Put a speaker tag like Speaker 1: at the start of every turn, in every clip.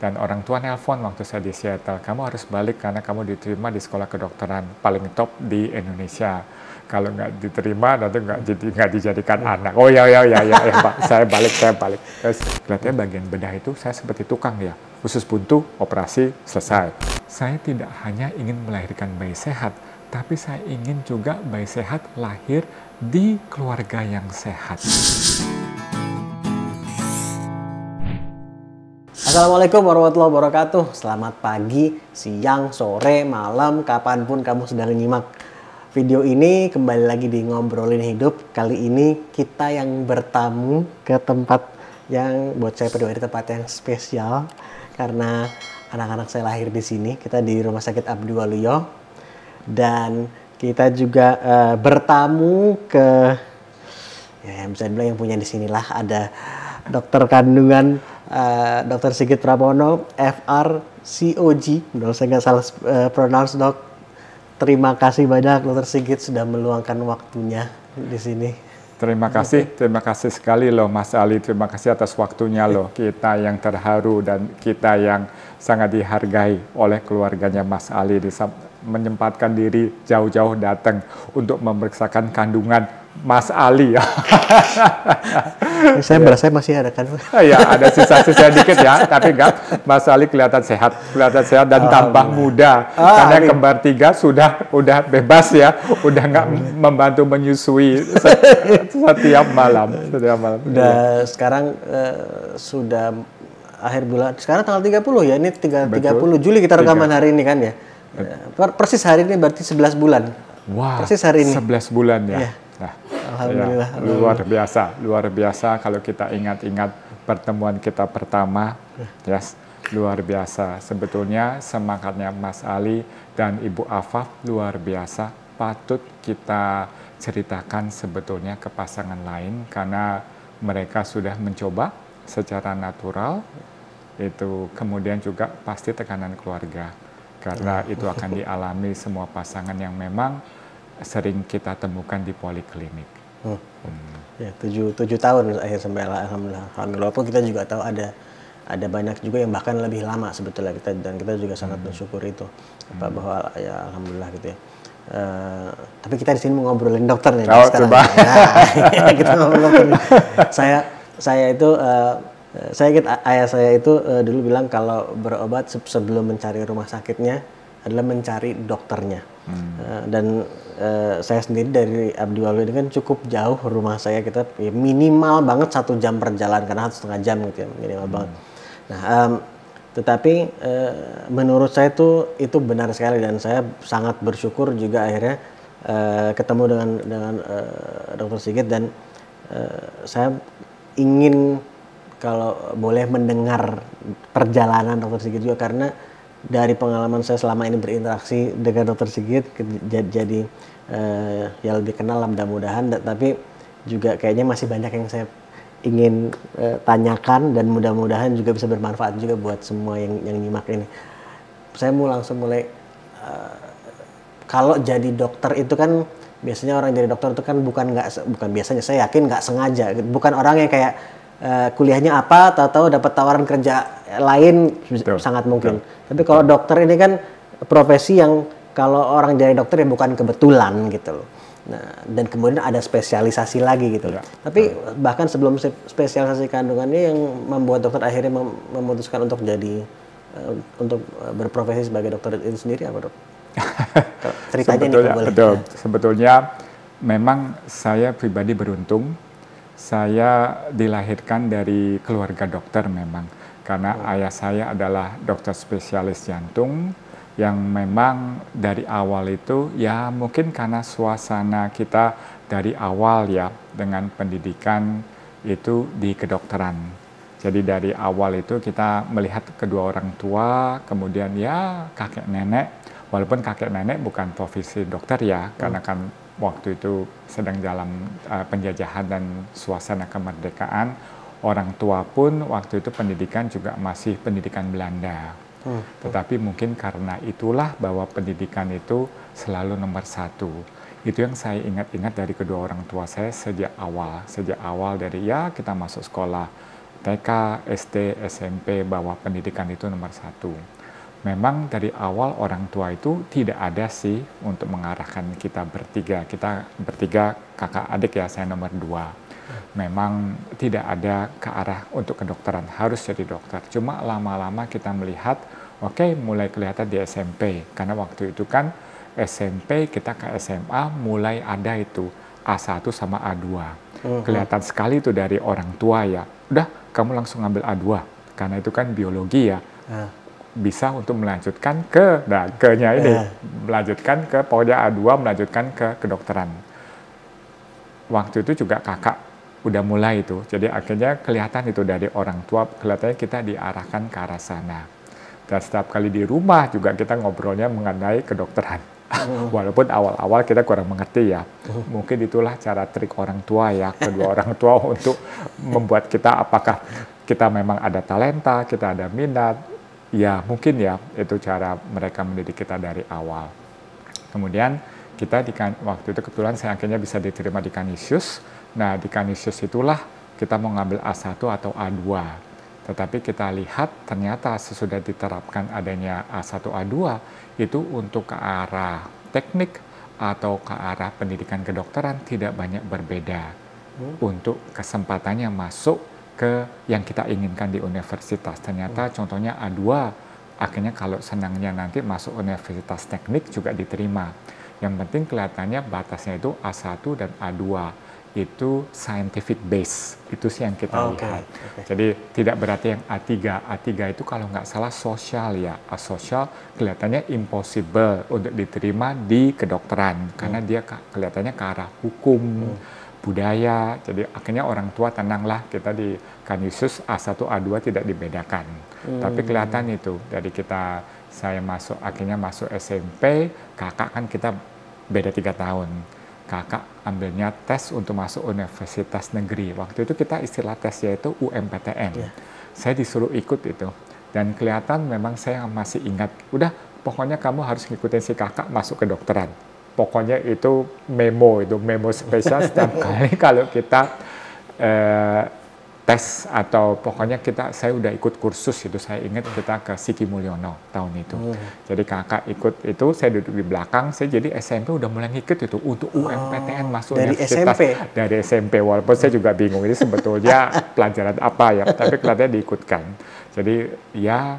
Speaker 1: Dan orang tua nelpon waktu saya di Seattle, kamu harus balik karena kamu diterima di sekolah kedokteran paling top di Indonesia. Kalau nggak diterima, nanti nggak dijadikan anak. Oh ya Pak, saya balik. Terus kelihatannya bagian bedah itu saya seperti tukang ya. Usus buntu, operasi, selesai. Saya tidak hanya ingin melahirkan bayi sehat, tapi saya ingin juga bayi sehat lahir di keluarga yang sehat.
Speaker 2: Assalamualaikum warahmatullahi wabarakatuh. Selamat pagi, siang, sore, malam, kapanpun kamu sedang nyimak video ini. Kembali lagi di Ngobrolin Hidup. Kali ini kita yang bertamu ke tempat yang buat saya pribadi tempat yang spesial karena anak-anak saya lahir di sini. Kita di Rumah Sakit Abdiwaluyo dan kita juga bertamu ke ya yang bisa dibilang yang punya di sinilah ada dokter kandungan Dr. Sigit Pramono, FR, COG. Kalau saya nggak salah pronounce dok. Terima kasih banyak Dr. Sigit sudah meluangkan waktunya di sini.
Speaker 1: Terima kasih sekali loh Mas Ali. Terima kasih atas waktunya loh. Kita yang terharu dan kita yang sangat dihargai oleh keluarganya Mas Ali menyempatkan diri jauh-jauh datang untuk memeriksakan kandungan Mas Ali.
Speaker 2: Saya merasa masih ada kan?
Speaker 1: Ya, ada sisa-sisa dikit ya, tapi enggak. Mas Ali kelihatan sehat dan tambah muda. Karena kembar 3 udah bebas ya, udah nggak membantu menyusui setiap malam.
Speaker 2: Udah sekarang sudah akhir bulan. Sekarang tanggal 30 ya, ini 30 Juli kita rekaman hari ini kan ya. Persis hari ini berarti 11 bulan.
Speaker 1: Wah,
Speaker 2: persis hari ini.
Speaker 1: 11 bulan ya.
Speaker 2: Iya.
Speaker 1: Nah,
Speaker 2: Alhamdulillah.
Speaker 1: Ya, luar biasa kalau kita ingat-ingat pertemuan kita pertama. Yes, luar biasa. Sebetulnya semangatnya Mas Ali dan Ibu Afaf luar biasa. Patut kita ceritakan sebetulnya ke pasangan lain karena mereka sudah mencoba secara natural. Itu kemudian juga pasti tekanan keluarga. Karena itu akan dialami semua pasangan yang memang sering kita temukan di poliklinik.
Speaker 2: Ya, 7 tahun akhir sampai alhamdulillah. Walaupun kita juga tahu ada banyak juga yang bahkan lebih lama sebetulnya kita juga sangat bersyukur itu bahwa ya alhamdulillah gitu ya. Tapi kita di sini mau ngobrolin dokter nih sekarang.
Speaker 1: Coba.
Speaker 2: Nah, kita ngobrolin. Saya itu saya ingat ayah saya itu dulu bilang kalau berobat sebelum mencari rumah sakitnya adalah mencari dokternya. Dan saya sendiri dari Abdiwaluyo ini kan cukup jauh rumah saya, kita ya minimal banget 1 jam perjalanan karena 1,5 jam gitu ya minimal banget. Nah, tetapi menurut saya itu benar sekali dan saya sangat bersyukur juga akhirnya ketemu dengan Dr. Sigit dan saya ingin kalau boleh mendengar perjalanan Dr. Sigit juga karena dari pengalaman saya selama ini berinteraksi dengan Dr. Sigit jadi ya lebih kenal mudah-mudahan, tapi juga kayaknya masih banyak yang saya ingin tanyakan dan mudah-mudahan juga bisa bermanfaat juga buat semua yang nyimak ini. Saya mau langsung mulai kalau jadi dokter itu kan biasanya orang jadi dokter itu kan bukan biasanya, saya yakin nggak sengaja, bukan orang yang kayak kuliahnya apa, tahu-tahu dapat tawaran kerja lain. Betul, sangat mungkin. Betul. Tapi kalau dokter ini kan profesi yang kalau orang jadi dokter ya bukan kebetulan gitu loh. Nah, dan kemudian ada spesialisasi lagi gitu. Ya, tapi bahkan sebelum spesialisasi kandungannya yang membuat dokter akhirnya memutuskan untuk untuk berprofesi sebagai dokter itu sendiri apa dok? Ceritanya
Speaker 1: betul. Sebetulnya memang saya pribadi beruntung. Saya dilahirkan dari keluarga dokter memang, karena ayah saya adalah dokter spesialis jantung yang memang dari awal itu ya mungkin karena suasana kita dari awal ya dengan pendidikan itu di kedokteran. Jadi dari awal itu kita melihat kedua orang tua, kemudian ya kakek nenek, walaupun kakek nenek bukan profesi dokter ya, karena kan waktu itu sedang dalam penjajahan dan suasana kemerdekaan. Orang tua pun waktu itu pendidikan juga masih pendidikan Belanda. Tetapi mungkin karena itulah bahwa pendidikan itu selalu nomor 1. Itu yang saya ingat-ingat dari kedua orang tua saya sejak awal dari ya kita masuk sekolah TK, SD, SMP, bahwa pendidikan itu nomor satu. Memang dari awal orang tua itu tidak ada sih untuk mengarahkan kita bertiga. Kita bertiga kakak adik ya, saya nomor 2. Memang tidak ada ke arah untuk kedokteran, harus jadi dokter. Cuma lama-lama kita melihat, oke, mulai kelihatan di SMP. Karena waktu itu kan SMP kita ke SMA mulai ada itu A1 sama A2. Kelihatan sekali itu dari orang tua ya. Udah, kamu langsung ambil A2. Karena itu kan biologi ya. Bisa untuk melanjutkan ke, nah ke-nya ini, melanjutkan ke pokoknya A2, melanjutkan ke kedokteran. Waktu itu juga kakak udah mulai itu, jadi akhirnya kelihatan itu dari orang tua, kelihatannya kita diarahkan ke arah sana. Dan setiap kali di rumah juga kita ngobrolnya mengenai kedokteran. Walaupun awal-awal kita kurang mengerti ya, mungkin itulah cara trik orang tua ya, kedua orang tua untuk membuat kita apakah kita memang ada talenta, kita ada minat. Ya mungkin ya, itu cara mereka mendidik kita dari awal. Kemudian kita waktu itu kebetulan saya akhirnya bisa diterima di Canisius. Nah di Canisius itulah kita mau ngambil A1 atau A2. Tetapi kita lihat ternyata sesudah diterapkan adanya A1, A2 itu untuk ke arah teknik atau ke arah pendidikan kedokteran tidak banyak berbeda. Untuk kesempatannya masuk ke yang kita inginkan di universitas. Ternyata contohnya A2, akhirnya kalau senangnya nanti masuk universitas teknik juga diterima. Yang penting kelihatannya batasnya itu A1 dan A2. Itu scientific base. Itu sih yang kita lihat. Jadi tidak berarti yang A3. A3 itu kalau nggak salah sosial ya. Asosial kelihatannya impossible untuk diterima di kedokteran. Karena dia kelihatannya ke arah hukum, budaya, jadi akhirnya orang tua tenanglah, kita di Canisius A1, A2 tidak dibedakan. Tapi kelihatan itu, dari saya akhirnya masuk SMP, kakak kan kita beda 3 tahun. Kakak ambilnya tes untuk masuk universitas negeri. Waktu itu kita istilah tesnya itu UMPTN. Saya disuruh ikut itu. Dan kelihatan memang saya masih ingat, udah pokoknya kamu harus ngikutin si kakak masuk ke dokteran. Pokoknya itu memo spesial setiap kali kalau kita tes atau pokoknya saya udah ikut kursus itu, saya ingat kita ke Siki Mulyono tahun itu. Jadi kakak ikut itu, saya duduk di belakang, saya jadi SMP udah mulai ngikut itu untuk UMPTN masuk
Speaker 2: dari
Speaker 1: universitas.
Speaker 2: SMP?
Speaker 1: Dari SMP, walaupun saya juga bingung ini sebetulnya pelajaran apa ya, tapi kelihatannya diikutkan. Jadi ya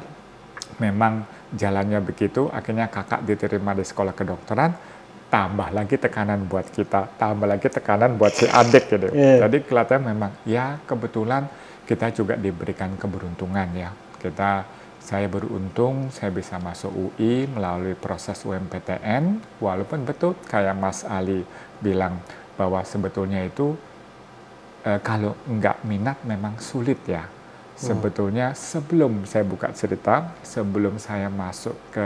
Speaker 1: memang jalannya begitu, akhirnya kakak diterima di sekolah kedokteran. Tambah lagi tekanan buat kita, tambah lagi tekanan buat si adik gitu. Jadi kelihatannya memang ya kebetulan kita juga diberikan keberuntungan ya. Saya beruntung saya bisa masuk UI melalui proses UMPTN, walaupun betul kayak Mas Ali bilang bahwa sebetulnya itu kalau nggak minat memang sulit ya. Sebetulnya sebelum saya buka cerita, sebelum saya masuk ke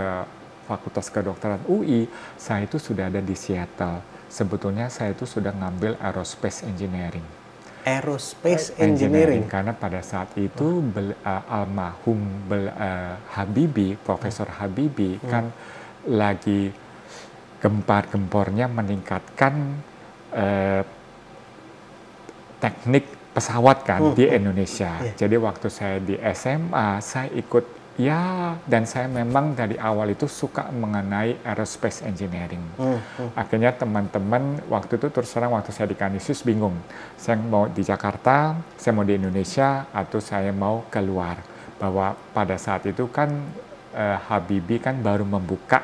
Speaker 1: Fakultas Kedokteran UI, saya itu sudah ada di Seattle. Sebetulnya saya itu sudah ngambil Aerospace Engineering.
Speaker 2: Aerospace Engineering.
Speaker 1: Karena pada saat itu almarhum Habibie, Profesor Habibie kan lagi gempar-gempornya meningkatkan teknik pesawat kan di Indonesia. Jadi waktu saya di SMA, saya ikut dan saya memang dari awal itu suka mengenai aerospace engineering. Akhirnya teman-teman waktu itu terus terang waktu saya di Canisius bingung. Saya mau di Jakarta, saya mau di Indonesia, atau saya mau keluar. Bahwa pada saat itu kan Habibie kan baru membuka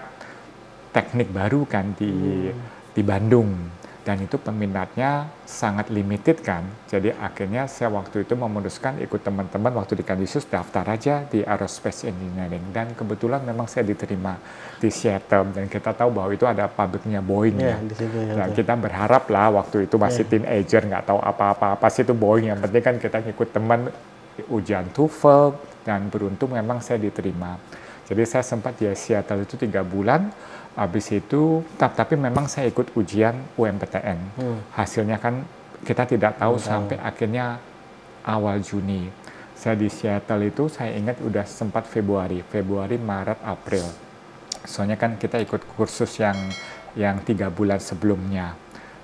Speaker 1: teknik baru kan di Bandung. Dan itu peminatnya sangat limited kan. Jadi akhirnya saya waktu itu memutuskan ikut teman-teman waktu di Canisius daftar aja di Aerospace Engineering. Dan kebetulan memang saya diterima di Seattle. Dan kita tahu bahwa itu ada pabriknya Boeing ya. Dan kita berharap lah waktu itu masih teenager, nggak tahu apa-apa sih itu Boeing. Yang penting kan kita ngikut teman ujian TOEFL dan beruntung memang saya diterima. Jadi saya sempat di Seattle itu 3 bulan. Habis itu, tapi memang saya ikut ujian UMPTN. Hasilnya kan kita tidak tahu sampai akhirnya awal Juni. Saya di Seattle itu saya ingat udah sempat Februari, Maret, April. Soalnya kan kita ikut kursus yang 3 bulan sebelumnya.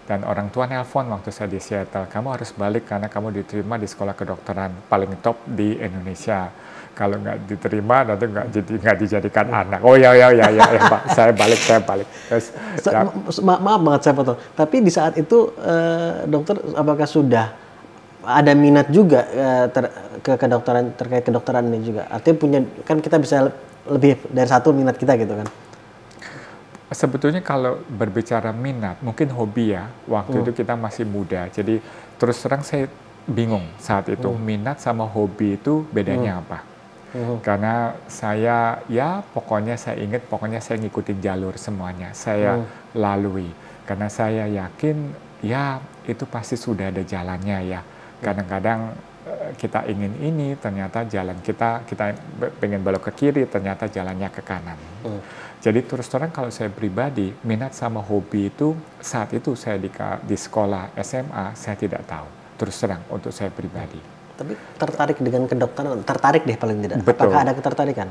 Speaker 1: Dan orang tua nelpon waktu saya di Seattle, kamu harus balik karena kamu diterima di sekolah kedokteran paling top di Indonesia. Kalau nggak diterima, nanti nggak dijadikan anak. Oh ya Pak, saya balik. Terus,
Speaker 2: Maaf banget saya potong. Tapi di saat itu dokter apakah sudah ada minat juga ke kedokteran, terkait kedokteran ini juga? Artinya punya, kan kita bisa lebih dari satu minat kita gitu kan?
Speaker 1: sebetulnya kalau berbicara minat, mungkin hobi ya. Waktu itu kita masih muda, jadi terus terang saya bingung saat itu minat sama hobi itu bedanya apa. Karena saya ya pokoknya saya ingat, pokoknya saya ngikutin jalur semuanya, saya lalui. Karena saya yakin ya itu pasti sudah ada jalannya ya. Kadang-kadang kita ingin ini, ternyata jalan kita pengen belok ke kiri, ternyata jalannya ke kanan. Jadi terus terang kalau saya pribadi, minat sama hobi itu saat itu saya di sekolah SMA, saya tidak tahu. Terus terang untuk saya pribadi.
Speaker 2: Tapi tertarik dengan kedokteran, tertarik deh paling tidak.
Speaker 1: Betul.
Speaker 2: Apakah ada ketertarikan?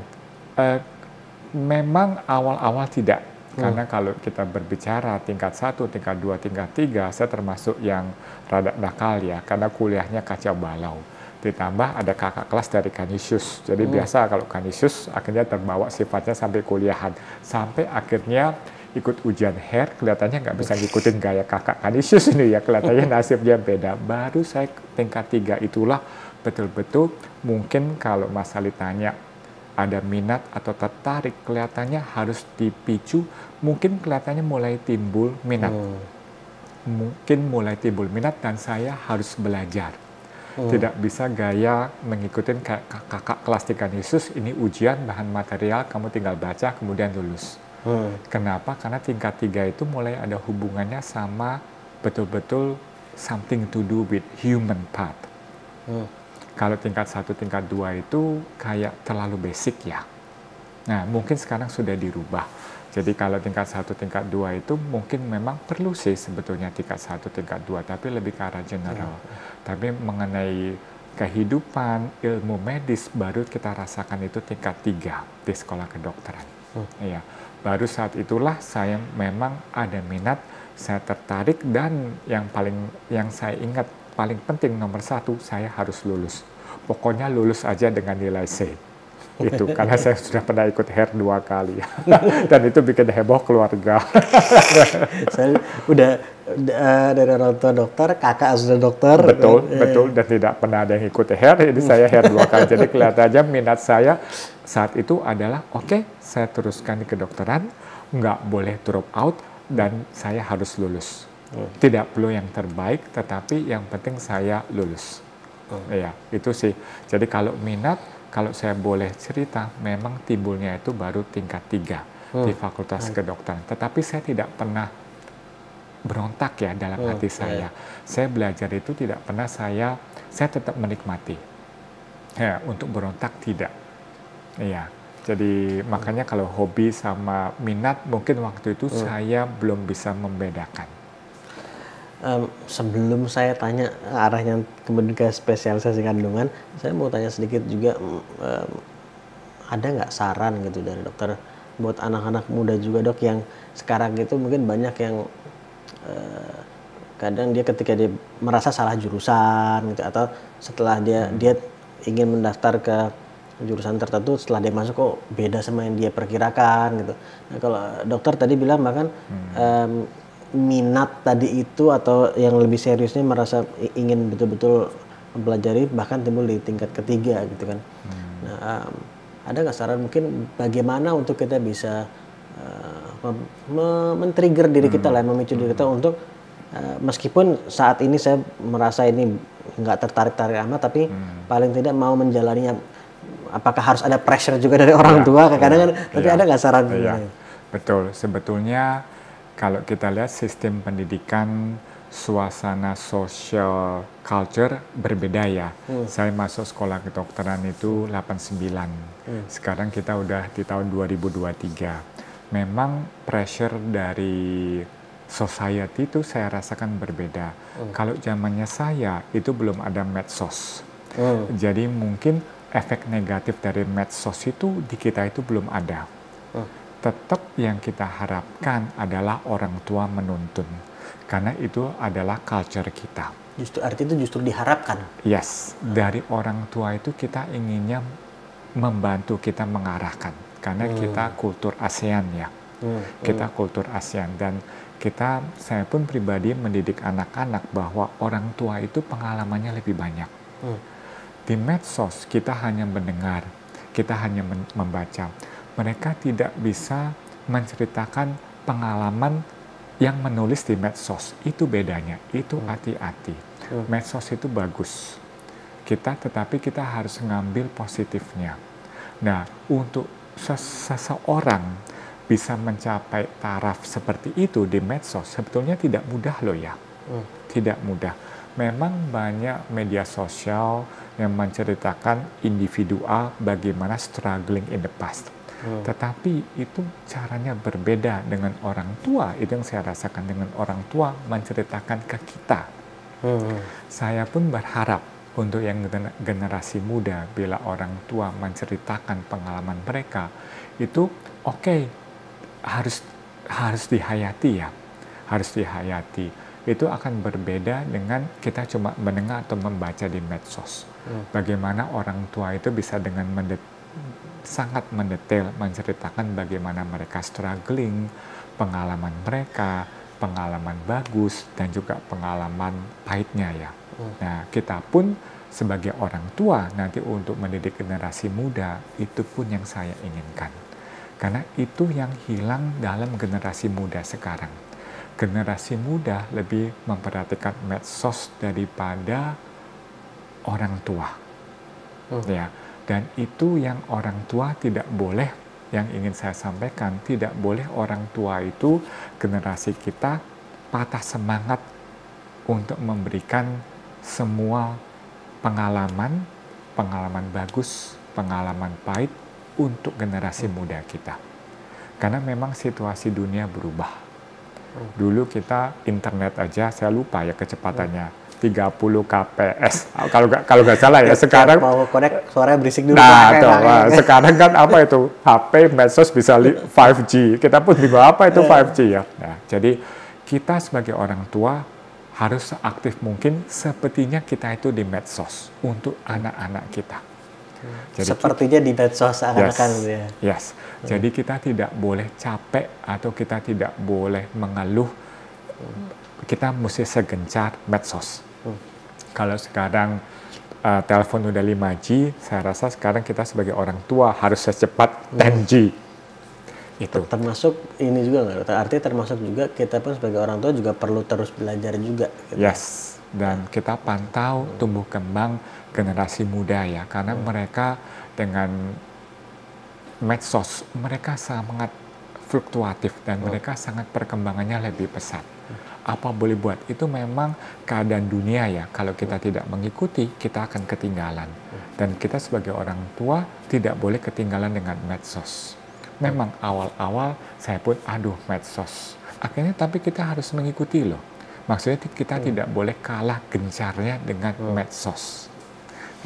Speaker 1: Memang awal-awal tidak. Karena kalau kita berbicara tingkat 1, tingkat 2, tingkat 3, saya termasuk yang rada nakal ya, karena kuliahnya kacau balau. Ditambah ada kakak kelas dari Kanisius. Jadi biasa kalau Kanisius akhirnya terbawa sifatnya sampai kuliahan. Sampai akhirnya ikut ujian HER, kelihatannya nggak bisa ngikutin gaya kakak Kanisius ini ya, kelihatannya nasibnya beda. Baru saya tingkat 3 itulah betul-betul mungkin kalau Mas Ali tanya ada minat atau tertarik, kelihatannya harus dipicu, mungkin kelihatannya mulai timbul minat. Mungkin mulai timbul minat dan saya harus belajar. Tidak bisa gaya mengikuti kakak kelas di Kanisius, ini ujian, bahan material, kamu tinggal baca, kemudian lulus. Kenapa? Karena tingkat 3 itu mulai ada hubungannya sama betul-betul something to do with human part. Kalau tingkat 1, tingkat 2 itu kayak terlalu basic ya. Nah, mungkin sekarang sudah dirubah. Jadi kalau tingkat 1, tingkat 2 itu mungkin memang perlu sih sebetulnya tingkat 1, tingkat 2, tapi lebih ke arah general. Tapi mengenai kehidupan, ilmu medis baru kita rasakan itu tingkat 3 di sekolah kedokteran. Iya. Baru saat itulah saya memang ada minat, saya tertarik, dan yang saya ingat paling penting nomor 1, saya harus lulus. Pokoknya lulus aja dengan nilai C. Itu karena saya sudah pernah ikut HER 2 kali. Dan itu bikin heboh keluarga.
Speaker 2: Saya udah dari orang tua dokter, kakak sudah dokter.
Speaker 1: Betul. Dan tidak pernah ada yang ikut HER, ini saya HER 2 kali. Jadi kelihatannya minat saya saat itu adalah, oke, saya teruskan di kedokteran, nggak boleh drop out, dan saya harus lulus. Tidak perlu yang terbaik, tetapi yang penting saya lulus. Ya, itu sih. Jadi kalau minat, kalau saya boleh cerita, memang timbulnya itu baru tingkat 3 di Fakultas Kedokteran. Tetapi saya tidak pernah berontak ya dalam hati saya. Saya belajar itu tidak pernah saya tetap menikmati. Ya, untuk berontak tidak. Iya. Jadi makanya kalau hobi sama minat mungkin waktu itu saya belum bisa membedakan.
Speaker 2: Sebelum saya tanya arahnya kemudian ke spesialisasi kandungan, saya mau tanya sedikit juga, ada nggak saran gitu dari dokter buat anak-anak muda juga dok, yang sekarang itu mungkin banyak yang kadang dia ketika dia merasa salah jurusan gitu, atau setelah dia ingin mendaftar ke jurusan tertentu, setelah dia masuk kok beda sama yang dia perkirakan gitu. Nah, kalau dokter tadi bilang bahkan minat tadi itu atau yang lebih seriusnya merasa ingin betul-betul mempelajari bahkan timbul di tingkat ketiga gitu kan. Nah, ada nggak saran mungkin bagaimana untuk kita bisa men-trigger diri kita lah, memicu diri kita untuk meskipun saat ini saya merasa ini nggak tertarik-tarik amat, tapi paling tidak mau menjalaninya. Apakah harus ada pressure juga dari orang tua? Kadang-kadang tapi ada nggak saran?
Speaker 1: Betul, sebetulnya kalau kita lihat sistem pendidikan, suasana social culture berbeda ya. Saya masuk sekolah kedokteran itu 89. Sekarang kita udah di tahun 2023. Memang pressure dari society itu saya rasakan berbeda. Kalau zamannya saya itu belum ada medsos. Jadi mungkin efek negatif dari medsos itu di kita itu belum ada. Tetap yang kita harapkan adalah orang tua menuntun. karena itu adalah culture kita.
Speaker 2: Justru arti itu justru diharapkan.
Speaker 1: Yes, dari orang tua itu kita inginnya membantu kita mengarahkan, karena kita kultur ASEAN ya. Kita kultur ASEAN, dan saya pun pribadi mendidik anak-anak bahwa orang tua itu pengalamannya lebih banyak. Di medsos kita hanya mendengar, kita hanya membaca. Mereka tidak bisa menceritakan pengalaman yang menulis di medsos. Itu bedanya, itu hati-hati. Medsos itu bagus, tetapi kita harus ngambil positifnya. Nah, untuk seseorang bisa mencapai taraf seperti itu di medsos, sebetulnya tidak mudah loh ya. Tidak mudah. Memang banyak media sosial yang menceritakan individual bagaimana struggling in the past. Tetapi itu caranya berbeda dengan orang tua. Itu yang saya rasakan, dengan orang tua menceritakan ke kita. Saya pun berharap untuk yang generasi muda, bila orang tua menceritakan pengalaman mereka, itu oke, harus dihayati ya. Harus dihayati. Itu akan berbeda dengan kita cuma mendengar atau membaca di medsos. Bagaimana orang tua itu bisa dengan sangat mendetail menceritakan bagaimana mereka struggling, pengalaman mereka, pengalaman bagus, dan juga pengalaman pahitnya ya. Nah, kita pun sebagai orang tua nanti untuk mendidik generasi muda, itu pun yang saya inginkan. Karena itu yang hilang dalam generasi muda sekarang. Generasi muda lebih memperhatikan medsos daripada orang tua. Ya, dan itu yang orang tua tidak boleh, yang ingin saya sampaikan, tidak boleh orang tua itu, generasi kita, patah semangat untuk memberikan semua pengalaman bagus, pengalaman pahit untuk generasi muda kita. Karena memang situasi dunia berubah. Dulu kita internet aja, saya lupa ya kecepatannya, 30 kps. Kalau nggak salah ya, sekarang
Speaker 2: mau connect suaranya berisik dulu.
Speaker 1: Nah, sekarang kan apa itu? HP, medsos bisa 5G. Kita pun bingung apa itu 5G ya. Nah, jadi kita sebagai orang tua harus seaktif mungkin sepertinya kita itu di medsos untuk anak-anak kita.
Speaker 2: Jadi sepertinya di medsos akan-akan ya.
Speaker 1: Yes. Jadi kita tidak boleh capek atau kita tidak boleh mengeluh. Kita mesti segencar medsos. Kalau sekarang telepon udah 5G, saya rasa sekarang kita sebagai orang tua harus secepat 10G. Itu.
Speaker 2: Termasuk ini juga nggak? Artinya termasuk juga kita pun sebagai orang tua juga perlu terus belajar juga. Gitu.
Speaker 1: Yes. Dan kita pantau tumbuh kembang generasi muda ya, karena mereka dengan medsos, mereka sangat fluktuatif dan mereka sangat perkembangannya lebih pesat. Apa boleh buat, itu memang keadaan dunia ya, kalau kita tidak mengikuti, kita akan ketinggalan. Dan kita sebagai orang tua tidak boleh ketinggalan dengan medsos. Memang awal-awal saya pun, medsos. Akhirnya tapi kita harus mengikuti loh. Maksudnya kita tidak boleh kalah gencarnya dengan medsos.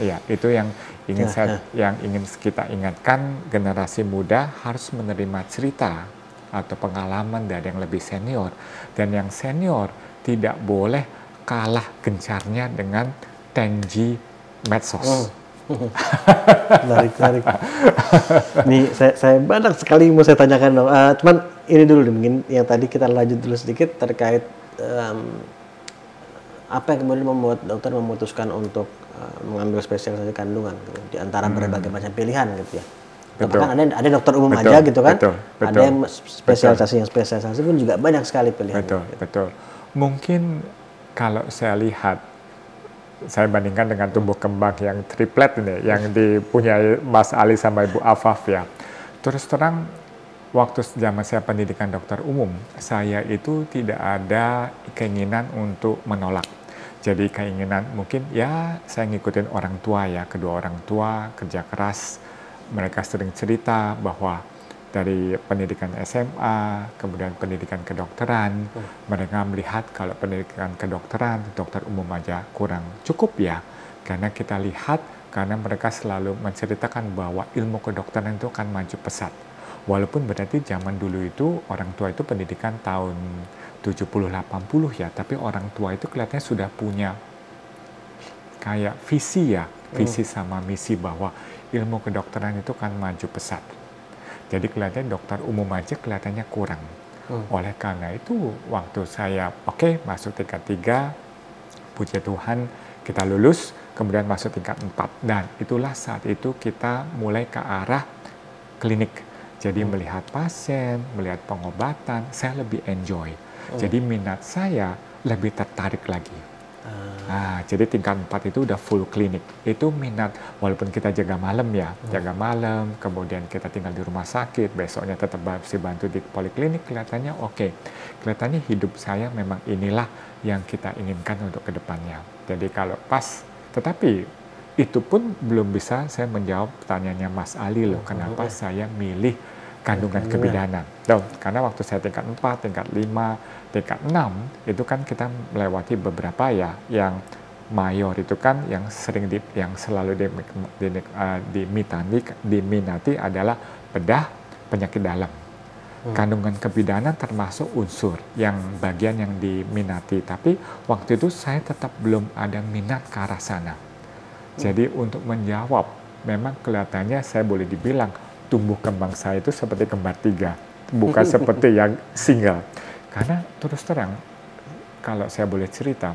Speaker 1: Ya, itu yang ingin kita ingatkan, generasi muda harus menerima cerita atau pengalaman dari yang lebih senior, dan yang senior tidak boleh kalah gencarnya dengan 10G medsos.
Speaker 2: Menarik. Nih saya banyak sekali mau saya tanyakan dong. Cuman ini dulu nih, mungkin yang tadi kita lanjut dulu sedikit terkait apa yang kemudian membuat dokter memutuskan untuk mengambil spesialisasi kandungan gitu, di antara berbagai macam pilihan gitu ya. Bahkan ada dokter umum aja gitu kan, ada yang spesialisasi pun juga banyak sekali pilihan.
Speaker 1: Betul. Mungkin kalau saya lihat, saya bandingkan dengan tumbuh kembang yang triplet ini, yang dipunyai Mas Ali sama Ibu Afaf ya. Terus terang, waktu zaman saya pendidikan dokter umum, saya itu tidak ada keinginan untuk menolak. Jadi keinginan mungkin ya saya ngikutin orang tua ya, kedua orang tua kerja keras. Mereka sering cerita bahwa dari pendidikan SMA, kemudian pendidikan kedokteran, mereka melihat kalau pendidikan kedokteran, dokter umum aja kurang cukup ya. Karena kita lihat, karena mereka selalu menceritakan bahwa ilmu kedokteran itu akan maju pesat. Walaupun berarti zaman dulu itu orang tua itu pendidikan tahun 70-80 ya, tapi orang tua itu kelihatannya sudah punya kayak visi ya, visi sama misi bahwa ilmu kedokteran itu kan maju pesat. Jadi kelihatannya dokter umum aja kelihatannya kurang. Oleh karena itu waktu saya masuk tingkat 3, puji Tuhan kita lulus, kemudian masuk tingkat 4. Dan itulah saat itu kita mulai ke arah klinik. Jadi melihat pasien, melihat pengobatan, saya lebih enjoy. Jadi minat saya lebih tertarik lagi. Nah, jadi tingkat 4 itu udah full klinik. Itu minat, walaupun kita jaga malam ya, jaga malam, kemudian kita tinggal di rumah sakit, besoknya tetap masih bantu di poliklinik, kelihatannya oke. Kelihatannya hidup saya memang inilah yang kita inginkan untuk kedepannya. Jadi kalau pas, tetapi itu pun belum bisa saya menjawab pertanyaannya Mas Ali loh, kenapa saya milih kandungan kebidanan. Karena waktu saya tingkat 4, tingkat 5, tingkat 6, itu kan kita melewati beberapa ya, yang mayor itu kan yang sering yang selalu diminati adalah bedah penyakit dalam. Kandungan kebidanan termasuk unsur yang bagian yang diminati, tapi waktu itu saya tetap belum ada minat ke arah sana. Jadi untuk menjawab, memang kelihatannya saya boleh dibilang tumbuh kembang saya itu seperti kembar 3, bukan seperti yang single. Karena terus terang, kalau saya boleh cerita,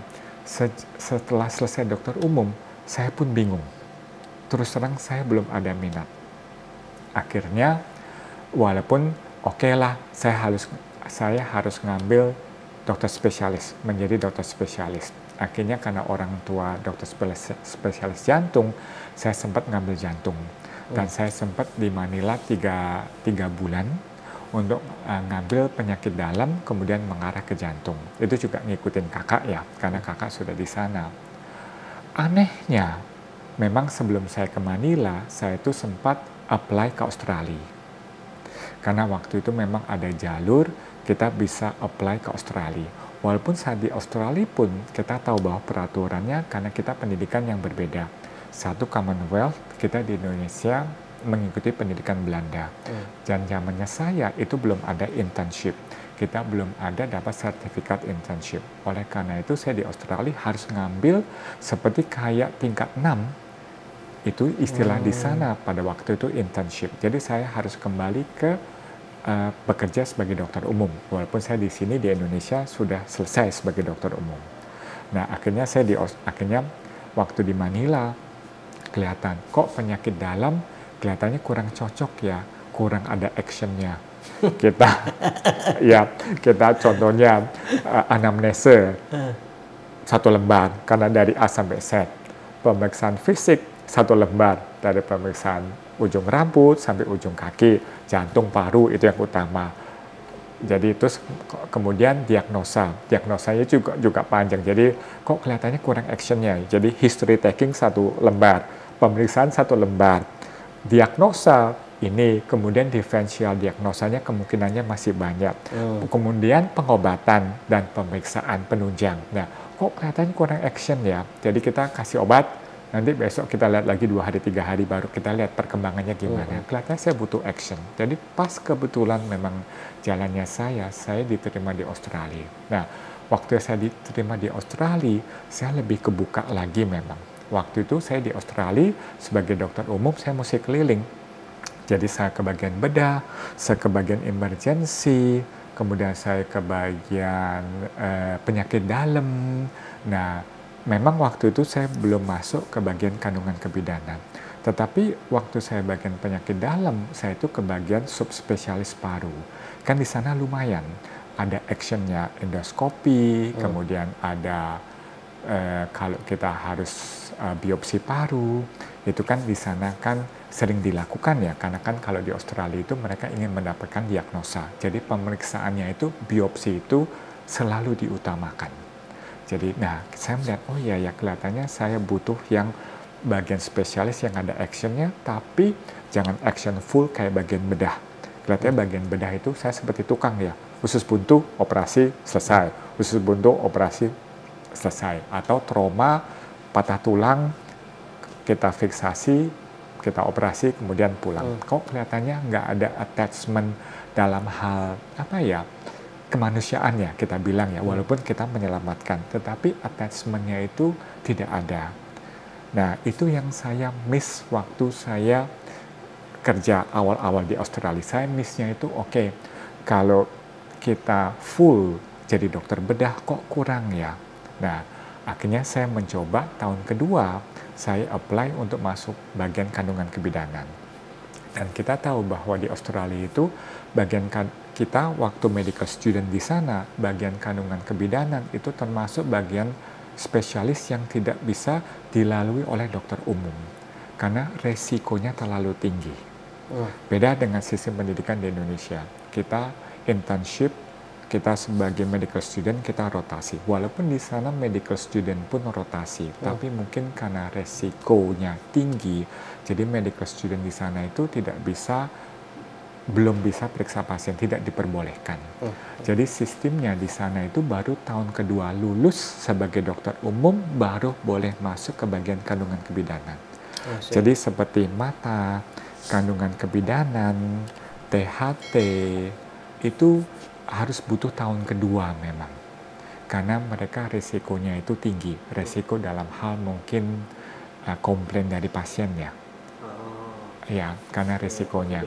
Speaker 1: setelah selesai dokter umum, saya pun bingung. Terus terang saya belum ada minat. Akhirnya, walaupun saya harus ngambil dokter spesialis, menjadi dokter spesialis. Akhirnya karena orang tua dokter spesialis jantung, saya sempat ngambil jantung. Dan saya sempat di Manila 3 bulan untuk ngambil penyakit dalam, kemudian mengarah ke jantung. Itu juga ngikutin kakak ya, karena kakak sudah di sana. Anehnya, memang sebelum saya ke Manila, saya itu sempat apply ke Australia. Karena waktu itu memang ada jalur, kita bisa apply ke Australia. Walaupun saat di Australia pun, kita tahu bahwa peraturannya karena kita pendidikan yang berbeda. Satu Commonwealth, kita di Indonesia mengikuti pendidikan Belanda. Dan zamannya saya itu belum ada internship. Kita belum ada dapat sertifikat internship. Oleh karena itu saya di Australia harus ngambil seperti kayak tingkat 6. Itu istilah di sana pada waktu itu internship. Jadi saya harus kembali ke bekerja sebagai dokter umum. Walaupun saya di sini di Indonesia sudah selesai sebagai dokter umum. Nah akhirnya akhirnya waktu di Manila kelihatan kok penyakit dalam kelihatannya kurang cocok ya, kurang ada actionnya. Kita contohnya anamnese 1 lembar karena dari A sampai Z. Pemeriksaan fisik 1 lembar dari pemeriksaan ujung rambut sampai ujung kaki, jantung, paru itu yang utama. Jadi terus kemudian diagnosanya juga panjang. Jadi kok kelihatannya kurang actionnya. Jadi history taking 1 lembar, pemeriksaan 1 lembar, diagnosa ini, kemudian diferensial diagnosanya kemungkinannya masih banyak. Kemudian pengobatan dan pemeriksaan penunjang. Nah, kok kelihatannya kurang action ya. Jadi kita kasih obat, nanti besok kita lihat lagi 2 hari 3 hari baru kita lihat perkembangannya gimana. Kelihatannya saya butuh action. Jadi pas kebetulan memang jalannya saya diterima di Australia. Nah, waktu saya diterima di Australia, saya lebih kebuka lagi memang. Waktu itu saya di Australia sebagai dokter umum saya mesti keliling. Jadi saya ke bagian bedah, saya ke bagian emergency, kemudian saya ke bagian penyakit dalam. Nah, memang waktu itu saya belum masuk ke bagian kandungan kebidanan. Tetapi waktu saya bagian penyakit dalam, saya itu ke bagian subspesialis paru. Kan di sana lumayan, ada actionnya endoskopi, kemudian ada kalau kita harus biopsi paru, itu kan di sana kan sering dilakukan ya, karena kan kalau di Australia itu mereka ingin mendapatkan diagnosa. Jadi pemeriksaannya itu biopsi itu selalu diutamakan. Jadi, nah saya melihat, oh ya kelihatannya saya butuh yang bagian spesialis yang ada actionnya, tapi jangan action full kayak bagian bedah. Kelihatannya bagian bedah itu saya seperti tukang ya, usus buntu operasi selesai, usus buntu operasi selesai. Atau trauma, patah tulang, kita fiksasi, kita operasi, kemudian pulang. Kok kelihatannya nggak ada attachment dalam hal apa ya, kemanusiaan ya kita bilang ya, walaupun kita menyelamatkan, tetapi attachment-nya itu tidak ada. Nah, itu yang saya miss waktu saya kerja awal-awal di Australia. Saya miss-nya itu oke, kalau kita full jadi dokter bedah kok kurang ya. Nah, akhirnya saya mencoba tahun kedua, saya apply untuk masuk bagian kandungan kebidanan. Dan kita tahu bahwa di Australia itu bagian kita waktu medical student di sana, bagian kandungan kebidanan itu termasuk bagian spesialis yang tidak bisa dilalui oleh dokter umum karena resikonya terlalu tinggi. Beda dengan sistem pendidikan di Indonesia. Kita internship, kita sebagai medical student kita rotasi. Walaupun di sana medical student pun rotasi, tapi mungkin karena resikonya tinggi, jadi medical student di sana itu belum bisa periksa pasien, tidak diperbolehkan. Jadi sistemnya di sana itu baru tahun kedua lulus sebagai dokter umum baru boleh masuk ke bagian kandungan kebidanan. Jadi seperti mata, kandungan kebidanan, THT, itu harus butuh tahun kedua memang. Karena mereka resikonya itu tinggi. Resiko dalam hal mungkin komplain dari pasiennya. Ya, karena resikonya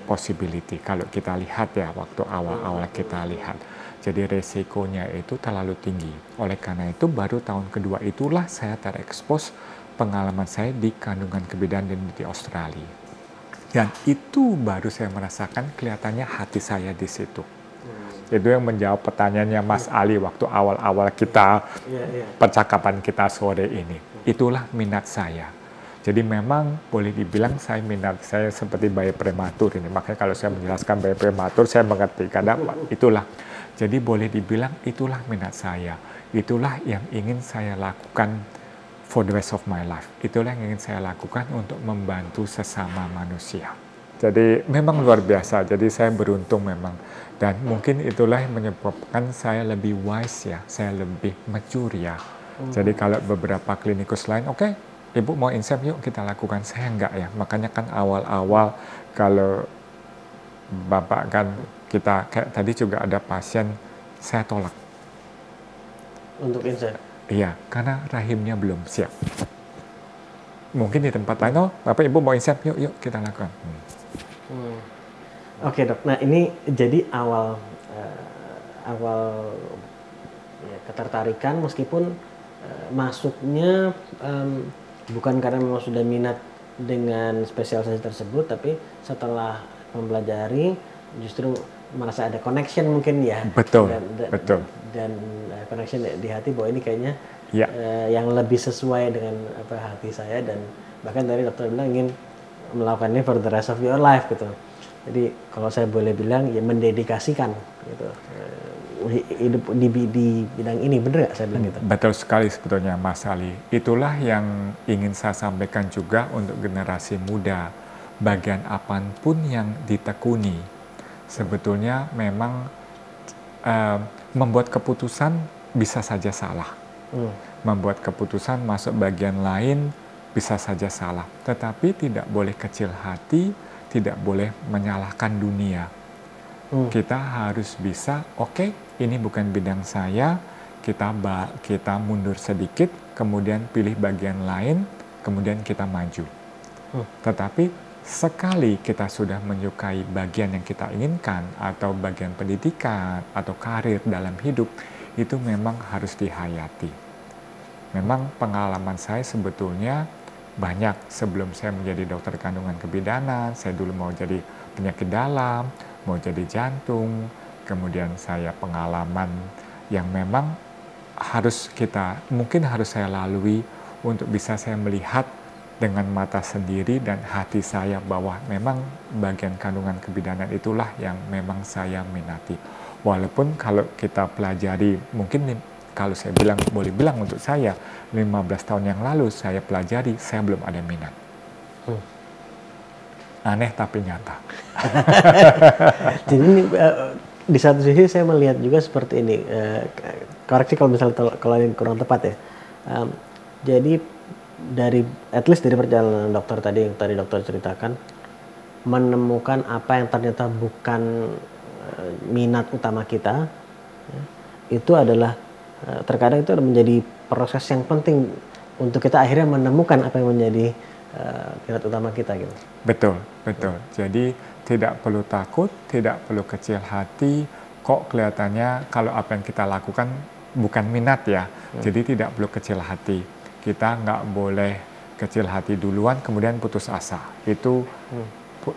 Speaker 1: possibility. Kalau kita lihat ya, waktu awal-awal kita lihat. Jadi resikonya itu terlalu tinggi. Oleh karena itu, baru tahun kedua itulah saya terekspos pengalaman saya di kandungan kebidanan di Australia. Dan itu baru saya merasakan kelihatannya hati saya di situ. Itu yang menjawab pertanyaannya Mas Ali waktu awal-awal kita percakapan kita sore ini. Itulah minat saya. Jadi memang boleh dibilang minat saya seperti bayi prematur ini. Makanya kalau saya menjelaskan bayi prematur saya mengerti karena itulah. Jadi boleh dibilang itulah minat saya. Itulah yang ingin saya lakukan for the rest of my life. Itulah yang ingin saya lakukan untuk membantu sesama manusia. Jadi memang luar biasa. Jadi saya beruntung memang. Dan mungkin itulah yang menyebabkan saya lebih wise ya. Saya lebih mature ya. Jadi kalau beberapa klinikus lain, oke, Ibu mau insert yuk kita lakukan. Saya enggak ya. Makanya kan awal-awal kalau Bapak kan kita kayak tadi juga ada pasien saya tolak.
Speaker 2: Untuk insert?
Speaker 1: Iya, karena rahimnya belum siap. Mungkin di tempat lain, oh Bapak Ibu mau insert yuk kita lakukan.
Speaker 2: Oke dok, nah ini jadi awal ya, ketertarikan meskipun masuknya bukan karena memang sudah minat dengan spesialisasi tersebut, tapi setelah mempelajari justru merasa ada connection mungkin ya.
Speaker 1: Betul,
Speaker 2: betul. Dan connection di hati bahwa ini kayaknya yang lebih sesuai dengan apa hati saya, dan bahkan tadi dokter bilang ingin melakukan ini for the rest of your life gitu. Jadi kalau saya boleh bilang ya mendedikasikan gitu. Hidup di bidang ini, bener nggak saya bilang gitu?
Speaker 1: Betul sekali sebetulnya Mas Ali. Itulah yang ingin saya sampaikan juga untuk generasi muda. Bagian apapun yang ditekuni, sebetulnya memang membuat keputusan bisa saja salah. Membuat keputusan masuk bagian lain bisa saja salah. Tetapi tidak boleh kecil hati, tidak boleh menyalahkan dunia. Kita harus bisa, oke, ini bukan bidang saya, kita mundur sedikit, kemudian pilih bagian lain, kemudian kita maju. Tetapi sekali kita sudah menyukai bagian yang kita inginkan, atau bagian pendidikan, atau karir dalam hidup, itu memang harus dihayati. Memang pengalaman saya sebetulnya banyak. Sebelum saya menjadi dokter kandungan kebidanan, saya dulu mau jadi penyakit dalam, mau jadi jantung, kemudian saya pengalaman yang memang mungkin harus saya lalui untuk bisa saya melihat dengan mata sendiri dan hati saya bahwa memang bagian kandungan kebidanan itulah yang memang saya minati. Walaupun kalau kita pelajari, mungkin kalau saya boleh bilang untuk saya, 15 tahun yang lalu saya pelajari, saya belum ada minat. Aneh tapi nyata.
Speaker 2: Jadi ini, di satu sisi saya melihat juga seperti ini, koreksi kalau misalnya kalau ini kurang tepat ya. Jadi at least dari perjalanan dokter tadi yang tadi dokter ceritakan, menemukan apa yang ternyata bukan minat utama kita, ya, itu adalah terkadang itu menjadi proses yang penting untuk kita akhirnya menemukan apa yang menjadi minat utama kita gitu.
Speaker 1: Betul, betul. Jadi tidak perlu takut, tidak perlu kecil hati. Kok kelihatannya kalau apa yang kita lakukan bukan minat ya. Jadi tidak perlu kecil hati. Kita nggak boleh kecil hati duluan kemudian putus asa. Itu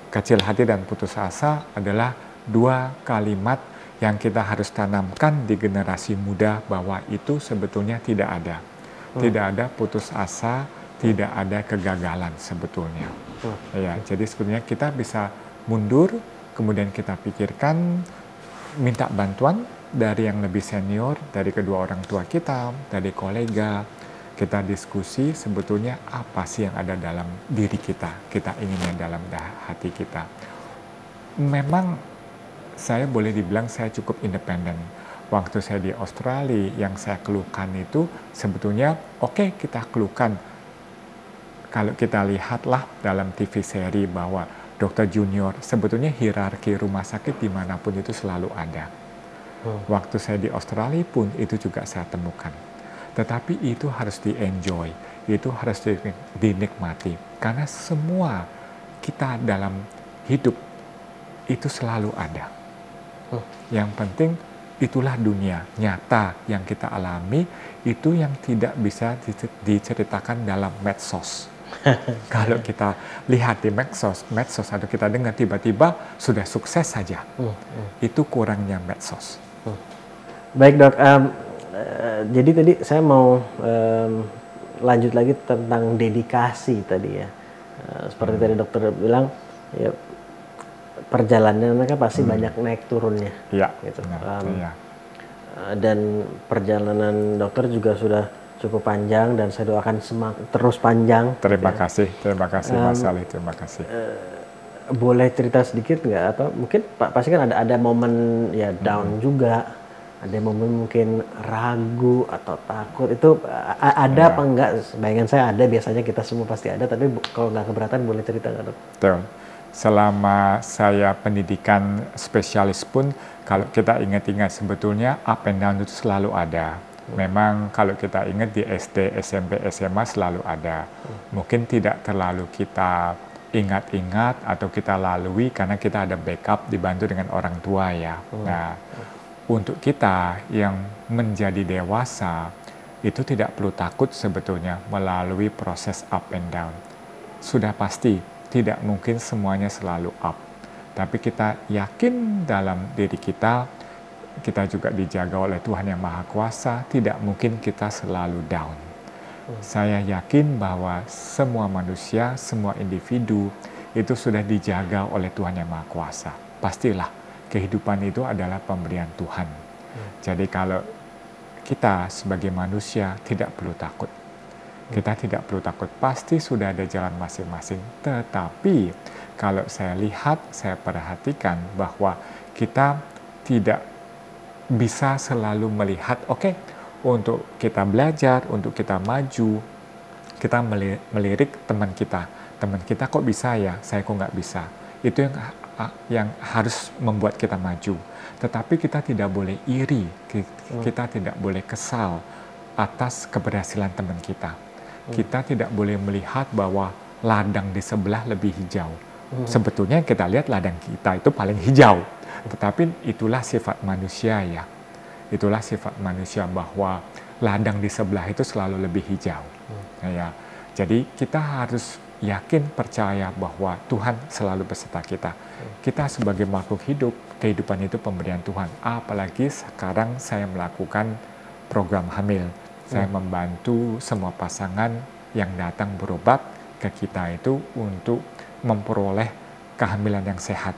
Speaker 1: kecil hati dan putus asa adalah dua kalimat yang kita harus tanamkan di generasi muda bahwa itu sebetulnya tidak ada. Tidak ada putus asa, tidak ada kegagalan sebetulnya. Ya, jadi sebetulnya kita bisa mundur, kemudian kita pikirkan, minta bantuan dari yang lebih senior, dari kedua orang tua kita, dari kolega. Kita diskusi sebetulnya apa sih yang ada dalam diri kita inginnya dalam hati kita. Memang saya boleh dibilang saya cukup independen. Waktu saya di Australia, yang saya keluhkan itu sebetulnya oke, kita keluhkan. Kalau kita lihatlah dalam TV seri bahwa dokter junior, sebetulnya hierarki rumah sakit dimanapun itu selalu ada. Waktu saya di Australia pun itu juga saya temukan. Tetapi itu harus di-enjoy, itu harus dinikmati. Karena semua kita dalam hidup itu selalu ada. Yang penting itulah dunia nyata yang kita alami, itu yang tidak bisa diceritakan dalam medsos. Kalau kita lihat di medsos atau kita dengar tiba-tiba sudah sukses saja, itu kurangnya medsos.
Speaker 2: Baik dok, jadi tadi saya mau lanjut lagi tentang dedikasi tadi ya. Seperti tadi dokter bilang, ya, perjalanan mereka pasti banyak naik turunnya.
Speaker 1: Ya,
Speaker 2: gitu.
Speaker 1: ya.
Speaker 2: Dan perjalanan dokter juga sudah cukup panjang dan saya doakan terus panjang.
Speaker 1: Terima kasih Mas Ali, terima kasih.
Speaker 2: Boleh cerita sedikit nggak? Atau mungkin pasti kan ada momen ya down juga. Ada momen mungkin ragu atau takut, itu ada apa enggak? Bayangan saya ada, biasanya kita semua pasti ada, tapi kalau nggak keberatan boleh cerita nggak dok?
Speaker 1: Betul. Selama saya pendidikan spesialis pun, kalau kita ingat-ingat sebetulnya up and down itu selalu ada. Memang kalau kita ingat di SD, SMP, SMA selalu ada. Mungkin tidak terlalu kita ingat-ingat atau kita lalui karena kita ada backup dibantu dengan orang tua ya. Nah, untuk kita yang menjadi dewasa, itu tidak perlu takut sebetulnya melalui proses up and down. Sudah pasti, tidak mungkin semuanya selalu up. Tapi kita yakin dalam diri kita juga dijaga oleh Tuhan Yang Maha Kuasa, tidak mungkin kita selalu down. Saya yakin bahwa semua manusia, semua individu, itu sudah dijaga oleh Tuhan Yang Maha Kuasa. Pastilah. Kehidupan itu adalah pemberian Tuhan. Jadi kalau kita sebagai manusia tidak perlu takut. Kita tidak perlu takut. Pasti sudah ada jalan masing-masing. Tetapi kalau saya lihat, saya perhatikan bahwa kita tidak bisa selalu melihat, oke, untuk kita belajar, untuk kita maju, kita melirik teman kita. Teman kita kok bisa ya, saya kok nggak bisa. Itu yang harus membuat kita maju. Tetapi kita tidak boleh iri, kita tidak boleh kesal atas keberhasilan teman kita. Kita tidak boleh melihat bahwa ladang di sebelah lebih hijau. Sebetulnya kita lihat ladang kita itu paling hijau. Tetapi itulah sifat manusia ya. Itulah sifat manusia bahwa ladang di sebelah itu selalu lebih hijau. Ya. Jadi kita harus yakin, percaya bahwa Tuhan selalu beserta kita. Kita sebagai makhluk hidup, kehidupan itu pemberian Tuhan. Apalagi sekarang saya melakukan program hamil. Saya membantu semua pasangan yang datang berobat ke kita itu untuk memperoleh kehamilan yang sehat.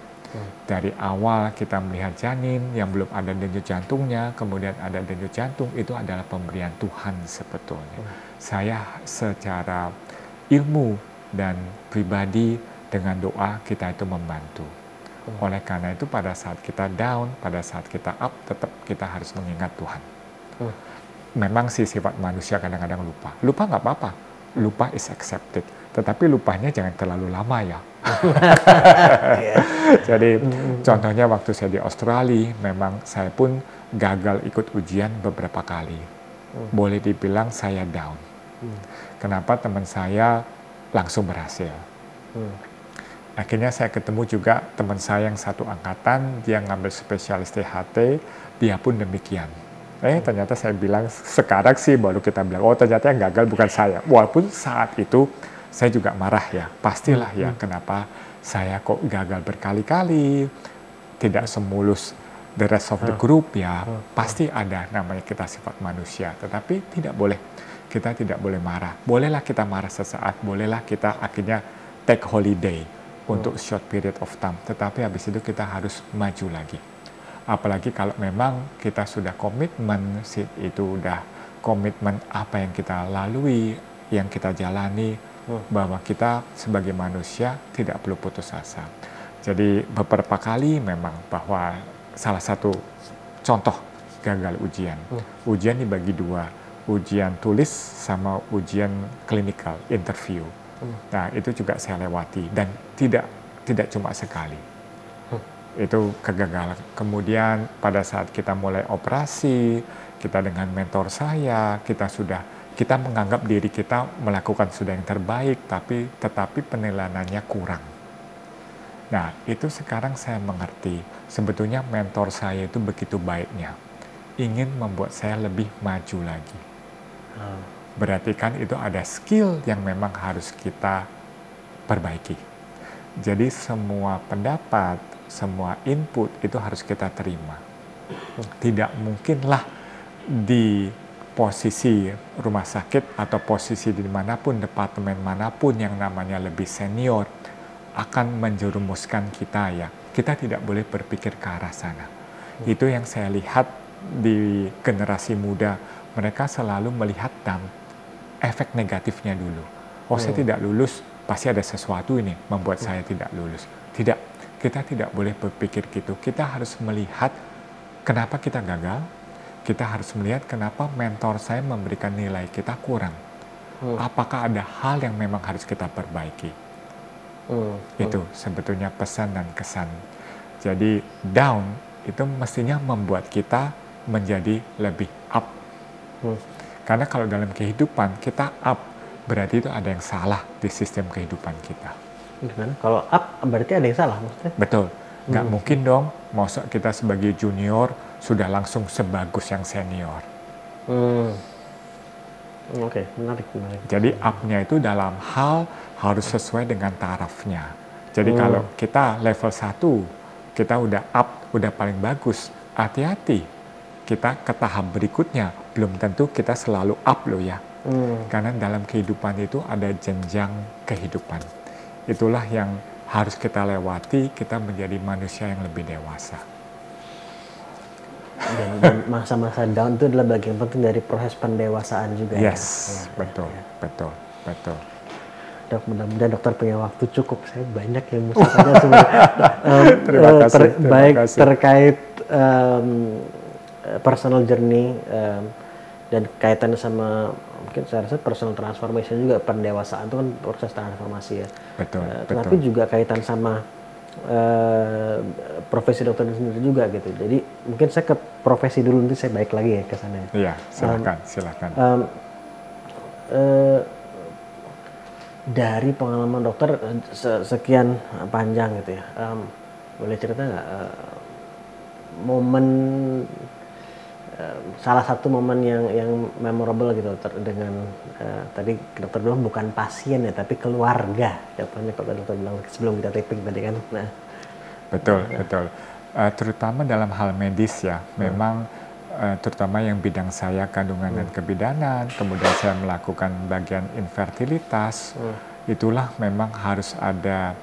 Speaker 1: Dari awal kita melihat janin yang belum ada denyut jantungnya, kemudian ada denyut jantung, itu adalah pemberian Tuhan sebetulnya. Saya secara ilmu dan pribadi dengan doa kita itu membantu. Oleh karena itu pada saat kita down, pada saat kita up, tetap kita harus mengingat Tuhan. Memang sih sifat manusia kadang-kadang lupa. Lupa nggak apa-apa. lupa is accepted. Tetapi lupanya jangan terlalu lama ya. Jadi contohnya waktu saya di Australia, memang saya pun gagal ikut ujian beberapa kali. Boleh dibilang saya down. Kenapa teman saya langsung berhasil? Akhirnya saya ketemu juga teman saya yang satu angkatan, dia ngambil spesialis THT, dia pun demikian. Ternyata saya bilang, sekarang sih baru kita bilang, oh ternyata yang gagal bukan saya. Walaupun saat itu saya juga marah ya, pastilah ya kenapa saya kok gagal berkali-kali, tidak semulus the rest of the group ya, pasti ada namanya kita sifat manusia, tetapi kita tidak boleh marah. Bolehlah kita marah sesaat, bolehlah kita akhirnya take holiday untuk short period of time, tetapi habis itu kita harus maju lagi. Apalagi kalau memang kita sudah komitmen, itu udah komitmen apa yang kita lalui, yang kita jalani, bahwa kita sebagai manusia tidak perlu putus asa. Jadi beberapa kali memang bahwa salah satu contoh gagal ujian. Ujian dibagi dua, ujian tulis sama ujian klinikal, interview. Nah itu juga saya lewati dan tidak cuma sekali. Itu kegagalan. Kemudian pada saat kita mulai operasi, kita dengan mentor saya, kita menganggap diri kita melakukan sudah yang terbaik, tetapi penilaiannya kurang. Nah, itu sekarang saya mengerti. Sebetulnya mentor saya itu begitu baiknya. Ingin membuat saya lebih maju lagi. Berarti kan itu ada skill yang memang harus kita perbaiki. Jadi semua pendapat, semua input itu harus kita terima. Tidak mungkinlah di posisi rumah sakit atau posisi di manapun, departemen manapun yang namanya lebih senior akan menjerumuskan kita ya. Kita tidak boleh berpikir ke arah sana. Itu yang saya lihat di generasi muda. Mereka selalu melihat efek negatifnya dulu. Oh saya tidak lulus, pasti ada sesuatu ini membuat saya tidak lulus. Tidak, kita tidak boleh berpikir gitu. Kita harus melihat kenapa kita gagal. Kita harus melihat kenapa mentor saya memberikan nilai kita kurang. Apakah ada hal yang memang harus kita perbaiki? Itu sebetulnya pesan dan kesan. Jadi down itu mestinya membuat kita menjadi lebih up. Karena kalau dalam kehidupan kita up, berarti itu ada yang salah di sistem kehidupan kita.
Speaker 2: Gimana? Kalau up berarti ada yang salah maksudnya?
Speaker 1: Betul. Nggak mungkin dong, masa kita sebagai junior sudah langsung sebagus yang senior.
Speaker 2: Oke, menarik.
Speaker 1: Jadi up-nya itu dalam hal harus sesuai dengan tarafnya. Jadi kalau kita level 1, kita udah up, udah paling bagus, hati-hati. Kita ke tahap berikutnya, belum tentu kita selalu up loh ya. Karena dalam kehidupan itu ada jenjang kehidupan. Itulah yang harus kita lewati, kita menjadi manusia yang lebih dewasa.
Speaker 2: Dan masa-masa down itu adalah bagian penting dari proses pendewasaan juga.
Speaker 1: Yes,
Speaker 2: ya?
Speaker 1: Betul.
Speaker 2: Dok, mudah-mudahan dokter punya waktu cukup. Saya banyak yang mesti tanya sebenarnya.
Speaker 1: Terima kasih.
Speaker 2: Terkait personal journey dan kaitannya sama mungkin saya rasa personal transformation juga, pendewasaan itu kan proses transformasi ya.
Speaker 1: Betul.
Speaker 2: Tapi juga kaitan sama profesi dokter sendiri juga gitu. Jadi mungkin saya ke profesi dulu, nanti saya balik lagi ya ke sana.
Speaker 1: Iya, silakan.
Speaker 2: Dari pengalaman dokter sekian panjang gitu ya, boleh cerita nggak momen salah satu momen yang memorable gitu dengan tadi dokter bilang bukan pasien ya tapi keluarga, contohnya kalau dokter bilang sebelum kita taping tadi kan. Nah, betul.
Speaker 1: Terutama dalam hal medis ya, memang terutama yang bidang saya kandungan dan kebidanan, kemudian saya melakukan bagian infertilitas, itulah memang harus ada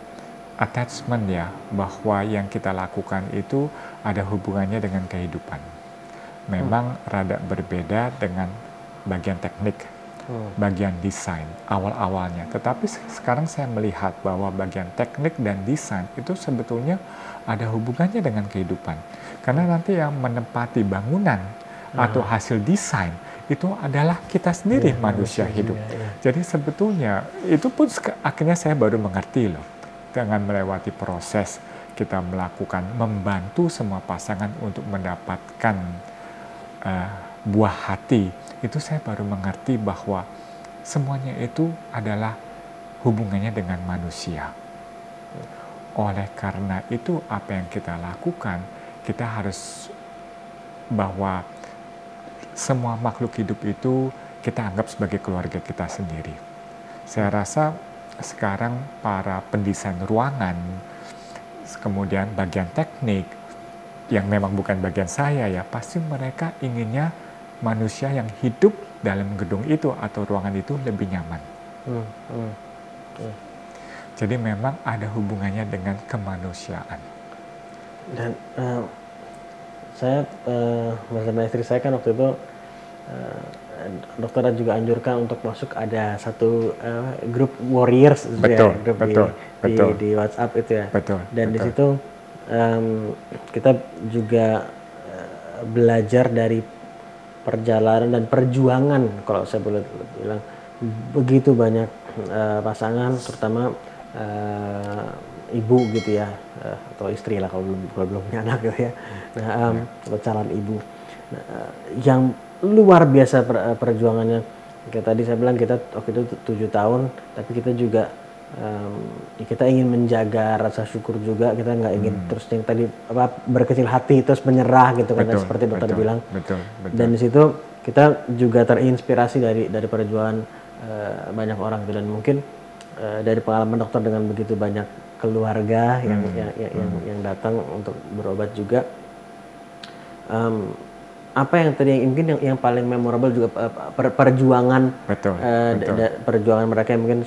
Speaker 1: attachment ya, bahwa yang kita lakukan itu ada hubungannya dengan kehidupan. Memang rada berbeda dengan bagian teknik, bagian desain awal-awalnya. Tetapi sekarang saya melihat bahwa bagian teknik dan desain itu sebetulnya ada hubungannya dengan kehidupan. Karena nanti yang menempati bangunan atau hasil desain, itu adalah kita sendiri manusia hidup. Jadi sebetulnya itu pun akhirnya saya baru mengerti loh. Dengan melewati proses kita melakukan, membantu semua pasangan untuk mendapatkan buah hati, itu saya baru mengerti bahwa semuanya itu adalah hubungannya dengan manusia. Oleh karena itu apa yang kita lakukan, kita harus bahwa semua makhluk hidup itu kita anggap sebagai keluarga kita sendiri. Saya rasa sekarang para pendesain ruangan, kemudian bagian teknik, yang memang bukan bagian saya ya, pasti mereka inginnya manusia yang hidup dalam gedung itu atau ruangan itu lebih nyaman. Jadi memang ada hubungannya dengan kemanusiaan.
Speaker 2: Dan saya bersama istri saya kan waktu itu dokter juga anjurkan untuk masuk, ada satu grup warriors,
Speaker 1: betul,
Speaker 2: ya, grup di WhatsApp itu ya.
Speaker 1: Betul,
Speaker 2: dan
Speaker 1: betul.
Speaker 2: Di situ kita juga belajar dari perjalanan dan perjuangan, kalau saya boleh bilang, begitu banyak pasangan, terutama ibu gitu ya, atau istri lah kalau belum punya anak gitu ya. Nah, calon ibu. Nah, yang luar biasa perjuangannya. Kayak tadi saya bilang kita waktu itu 7 tahun, tapi kita juga kita ingin menjaga rasa syukur juga. Kita nggak ingin terus yang tadi berkecil hati terus menyerah gitu kan, seperti dokter bilang.
Speaker 1: Betul.
Speaker 2: Dan di situ kita juga terinspirasi dari perjuangan banyak orang gitu. Dan mungkin dari pengalaman dokter dengan begitu banyak keluarga yang datang untuk berobat juga, apa yang tadi yang paling memorable juga perjuangan, perjuangan mereka yang mungkin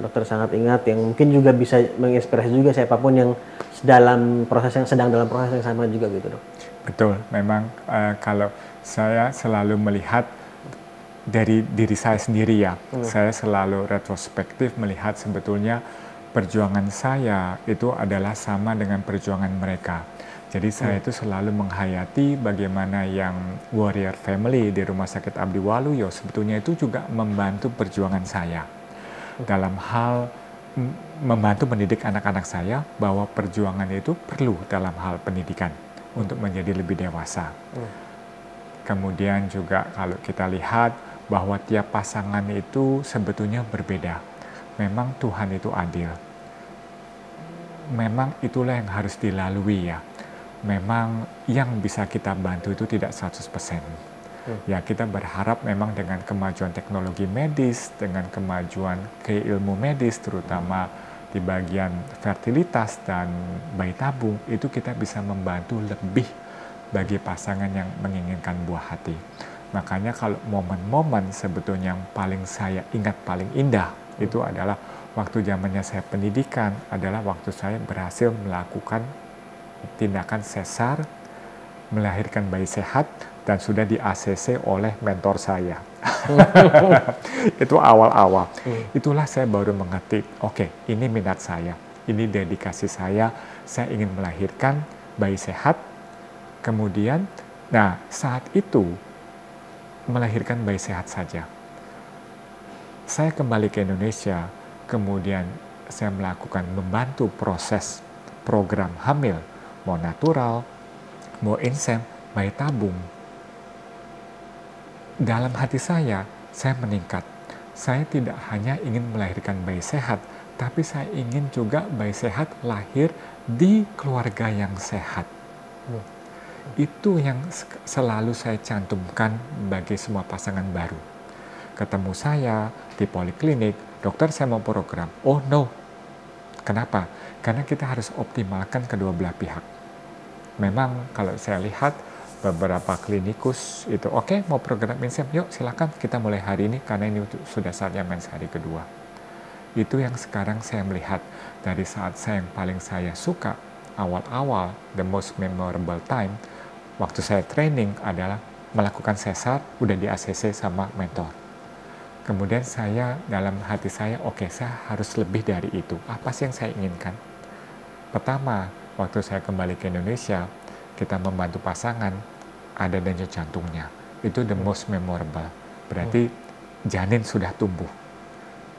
Speaker 2: dokter sangat ingat, yang mungkin juga bisa menginspirasi juga siapapun yang sedang dalam proses yang sama juga gitu, Dok.
Speaker 1: Betul, memang kalau saya selalu melihat dari diri saya sendiri ya, saya selalu retrospektif melihat sebetulnya perjuangan saya itu adalah sama dengan perjuangan mereka. Jadi saya itu selalu menghayati bagaimana yang warrior family di Rumah Sakit Abdi Waluyo sebetulnya itu juga membantu perjuangan saya dalam hal membantu mendidik anak-anak saya bahwa perjuangan itu perlu dalam hal pendidikan untuk menjadi lebih dewasa. Kemudian juga kalau kita lihat bahwa tiap pasangan itu sebetulnya berbeda. Memang Tuhan itu adil. Memang itulah yang harus dilalui ya. Memang yang bisa kita bantu itu tidak 100%. Ya kita berharap memang dengan kemajuan teknologi medis, dengan kemajuan ilmu medis terutama di bagian fertilitas dan bayi tabung, itu kita bisa membantu lebih bagi pasangan yang menginginkan buah hati. Makanya kalau momen-momen sebetulnya yang paling saya ingat paling indah itu adalah waktu zamannya saya pendidikan, adalah waktu saya berhasil melakukan tindakan sesar, melahirkan bayi sehat, dan sudah di ACC oleh mentor saya. Itu awal-awal. Itulah saya baru mengerti, oke, ini minat saya, ini dedikasi saya ingin melahirkan bayi sehat. Kemudian, nah saat itu melahirkan bayi sehat saja. Saya kembali ke Indonesia, kemudian saya membantu proses program hamil, mau natural, mau insem, bayi tabung. Dalam hati saya meningkat. Saya tidak hanya ingin melahirkan bayi sehat, tapi saya ingin juga bayi sehat lahir di keluarga yang sehat. Itu yang selalu saya cantumkan bagi semua pasangan baru. Ketemu saya di poliklinik, dokter saya mau program. Oh no, kenapa? Karena kita harus optimalkan kedua belah pihak. Memang kalau saya lihat beberapa klinikus itu oke, mau program insem, yuk silakan kita mulai hari ini karena ini sudah saatnya mens hari kedua. Itu yang sekarang saya melihat dari saat saya yang paling saya suka awal-awal, the most memorable time, waktu saya training adalah melakukan sesar, udah di ACC sama mentor. Kemudian saya dalam hati saya, oke, saya harus lebih dari itu. Apa sih yang saya inginkan? Pertama, waktu saya kembali ke Indonesia, kita membantu pasangan, ada denyut jantungnya. Itu the most memorable. Berarti janin sudah tumbuh.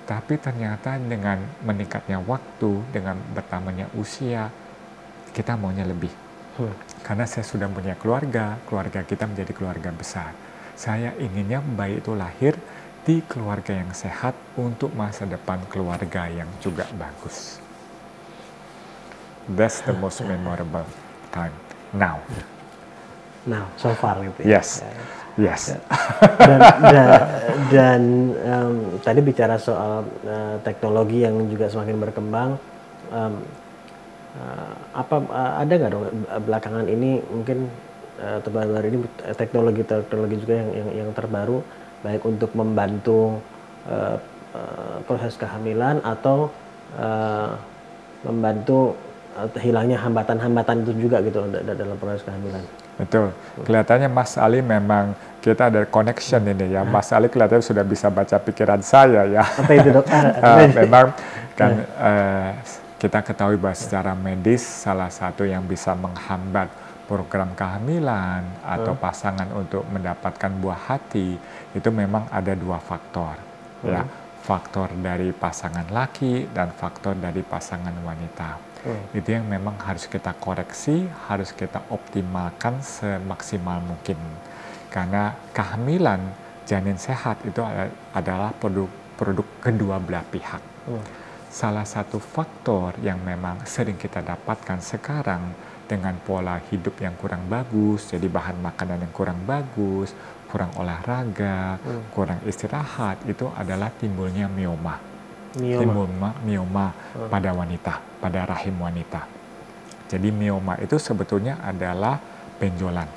Speaker 1: Tapi ternyata dengan meningkatnya waktu, dengan bertambahnya usia, kita maunya lebih. Karena saya sudah punya keluarga kita menjadi keluarga besar. Saya inginnya bayi itu lahir di keluarga yang sehat untuk masa depan keluarga yang juga bagus. That's the most memorable time now.
Speaker 2: Now, so far gitu ya.
Speaker 1: Yes.
Speaker 2: Dan tadi bicara soal teknologi yang juga semakin berkembang, ada nggak dong belakangan ini mungkin terbaru ini teknologi juga yang terbaru baik untuk membantu proses kehamilan atau membantu hilangnya hambatan-hambatan itu juga gitu dalam proses kehamilan.
Speaker 1: Betul. Kelihatannya Mas Ali memang kita ada connection ini ya. Mas Ali kelihatannya sudah bisa baca pikiran saya ya.
Speaker 2: Apa itu dok?
Speaker 1: Memang kan kita ketahui bahwa secara medis salah satu yang bisa menghambat program kehamilan atau pasangan untuk mendapatkan buah hati itu memang ada dua faktor. Ya, faktor dari pasangan laki dan faktor dari pasangan wanita. Itu yang memang harus kita koreksi, harus kita optimalkan semaksimal mungkin. Karena kehamilan janin sehat itu adalah produk kedua belah pihak. Salah satu faktor yang memang sering kita dapatkan sekarang dengan pola hidup yang kurang bagus, jadi bahan makanan yang kurang bagus, kurang olahraga, kurang istirahat, itu adalah timbulnya mioma. Mioma pada wanita, pada rahim wanita. Jadi mioma itu sebetulnya adalah benjolan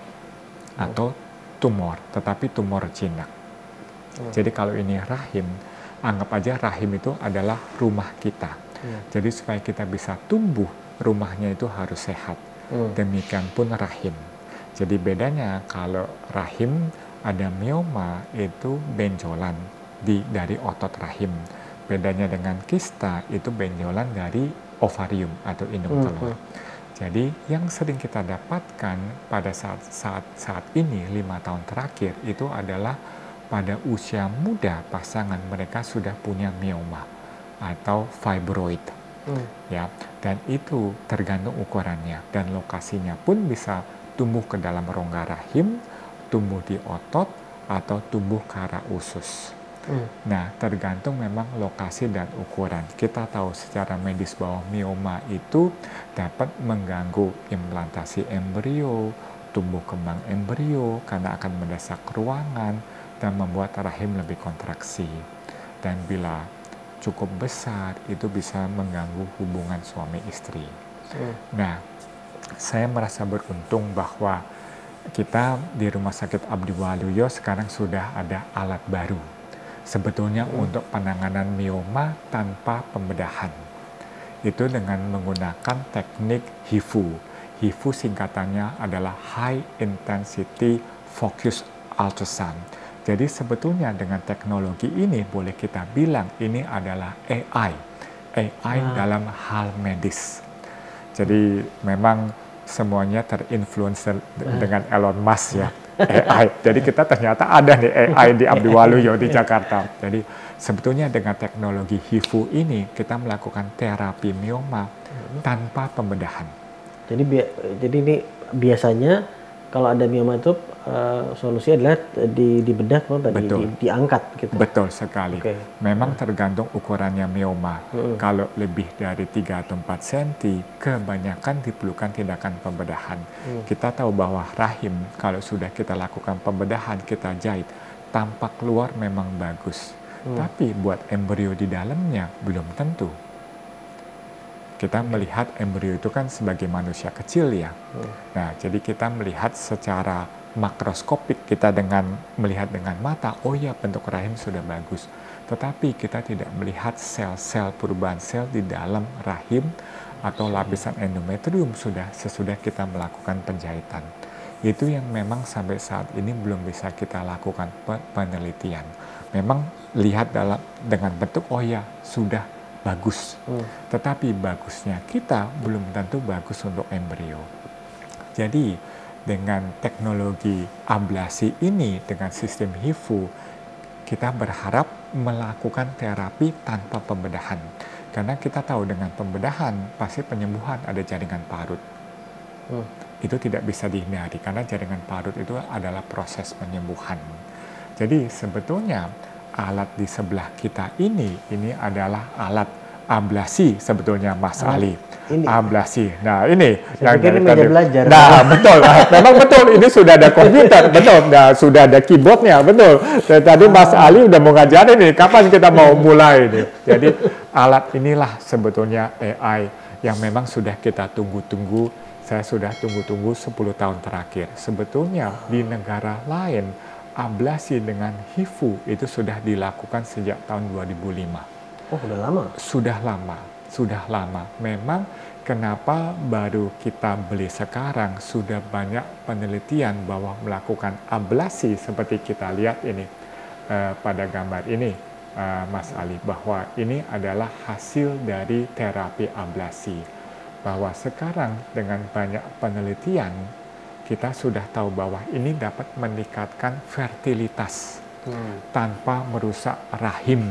Speaker 1: atau tumor, tetapi tumor jinak. Jadi kalau ini rahim, anggap aja rahim itu adalah rumah kita. Jadi supaya kita bisa tumbuh, rumahnya itu harus sehat. Demikian pun rahim. Jadi bedanya kalau rahim ada mioma itu benjolan dari otot rahim. Bedanya dengan kista itu benjolan dari ovarium atau indung telur. Jadi yang sering kita dapatkan pada saat ini 5 tahun terakhir itu adalah pada usia muda pasangan mereka sudah punya mioma atau fibroid. Ya, dan itu tergantung ukurannya dan lokasinya pun bisa tumbuh ke dalam rongga rahim, tumbuh di otot atau tumbuh ke arah usus. Nah, tergantung memang lokasi dan ukuran. Kita tahu secara medis bahwa mioma itu dapat mengganggu implantasi embrio, tumbuh kembang embrio karena akan mendesak ruangan dan membuat rahim lebih kontraksi. Dan bila cukup besar, itu bisa mengganggu hubungan suami istri. Nah, saya merasa beruntung bahwa kita di Rumah Sakit Abdiwaluyo sekarang sudah ada alat baru. Sebetulnya untuk penanganan mioma tanpa pembedahan. Itu dengan menggunakan teknik HIFU. HIFU singkatannya adalah High Intensity Focused Ultrasound. Jadi sebetulnya dengan teknologi ini boleh kita bilang ini adalah AI dalam hal medis. Jadi memang semuanya terinfluence dengan Elon Musk ya. AI. Jadi kita ternyata ada nih AI di Abdiwaluyo di Jakarta. Jadi sebetulnya dengan teknologi HIFU ini kita melakukan terapi mioma tanpa pembedahan.
Speaker 2: Jadi ini biasanya kalau ada mioma itu solusi adalah dibedah diangkat gitu.
Speaker 1: Betul sekali. Memang tergantung ukurannya mioma. Kalau lebih dari 3 atau 4 cm, kebanyakan diperlukan tindakan pembedahan. Kita tahu bahwa rahim kalau sudah kita lakukan pembedahan, kita jahit, tampak luar memang bagus. Tapi buat embrio di dalamnya belum tentu. Kita melihat embrio itu kan sebagai manusia kecil ya. Nah, jadi kita melihat secara makroskopik, kita melihat dengan mata, oh ya bentuk rahim sudah bagus. Tetapi kita tidak melihat sel-sel, perubahan sel di dalam rahim atau lapisan endometrium sesudah kita melakukan penjahitan. Itu yang memang sampai saat ini belum bisa kita lakukan penelitian. Memang lihat dengan bentuk, oh ya sudah bagus. Tetapi bagusnya kita belum tentu bagus untuk embrio. Jadi dengan teknologi ablasi ini, dengan sistem HIFU, kita berharap melakukan terapi tanpa pembedahan. Karena kita tahu dengan pembedahan, pasti penyembuhan ada jaringan parut. Itu tidak bisa dihindari, karena jaringan parut itu adalah proses penyembuhan. Jadi sebetulnya alat di sebelah kita ini adalah alat ablasi sebetulnya, Mas Ali.
Speaker 2: Ini.
Speaker 1: Ablasi. Nah, ini
Speaker 2: Saya pikir ini meja belajar.
Speaker 1: Nah, betul. Memang betul, ini sudah ada komputer, betul. Nah, sudah ada keyboardnya, betul. Tadi Mas Ali udah mau ngajarin nih, kapan kita mau mulai nih. Jadi alat inilah sebetulnya AI yang memang sudah kita tunggu-tunggu. Saya sudah tunggu-tunggu 10 tahun terakhir. Sebetulnya di negara lain, ablasi dengan HIFU itu sudah dilakukan sejak tahun 2005.
Speaker 2: Oh, udah lama?
Speaker 1: Sudah lama. Memang kenapa baru kita beli sekarang, sudah banyak penelitian bahwa melakukan ablasi seperti kita lihat ini pada gambar ini, Mas Ali, bahwa ini adalah hasil dari terapi ablasi. Bahwa sekarang dengan banyak penelitian, kita sudah tahu bahwa ini dapat meningkatkan fertilitas tanpa merusak rahim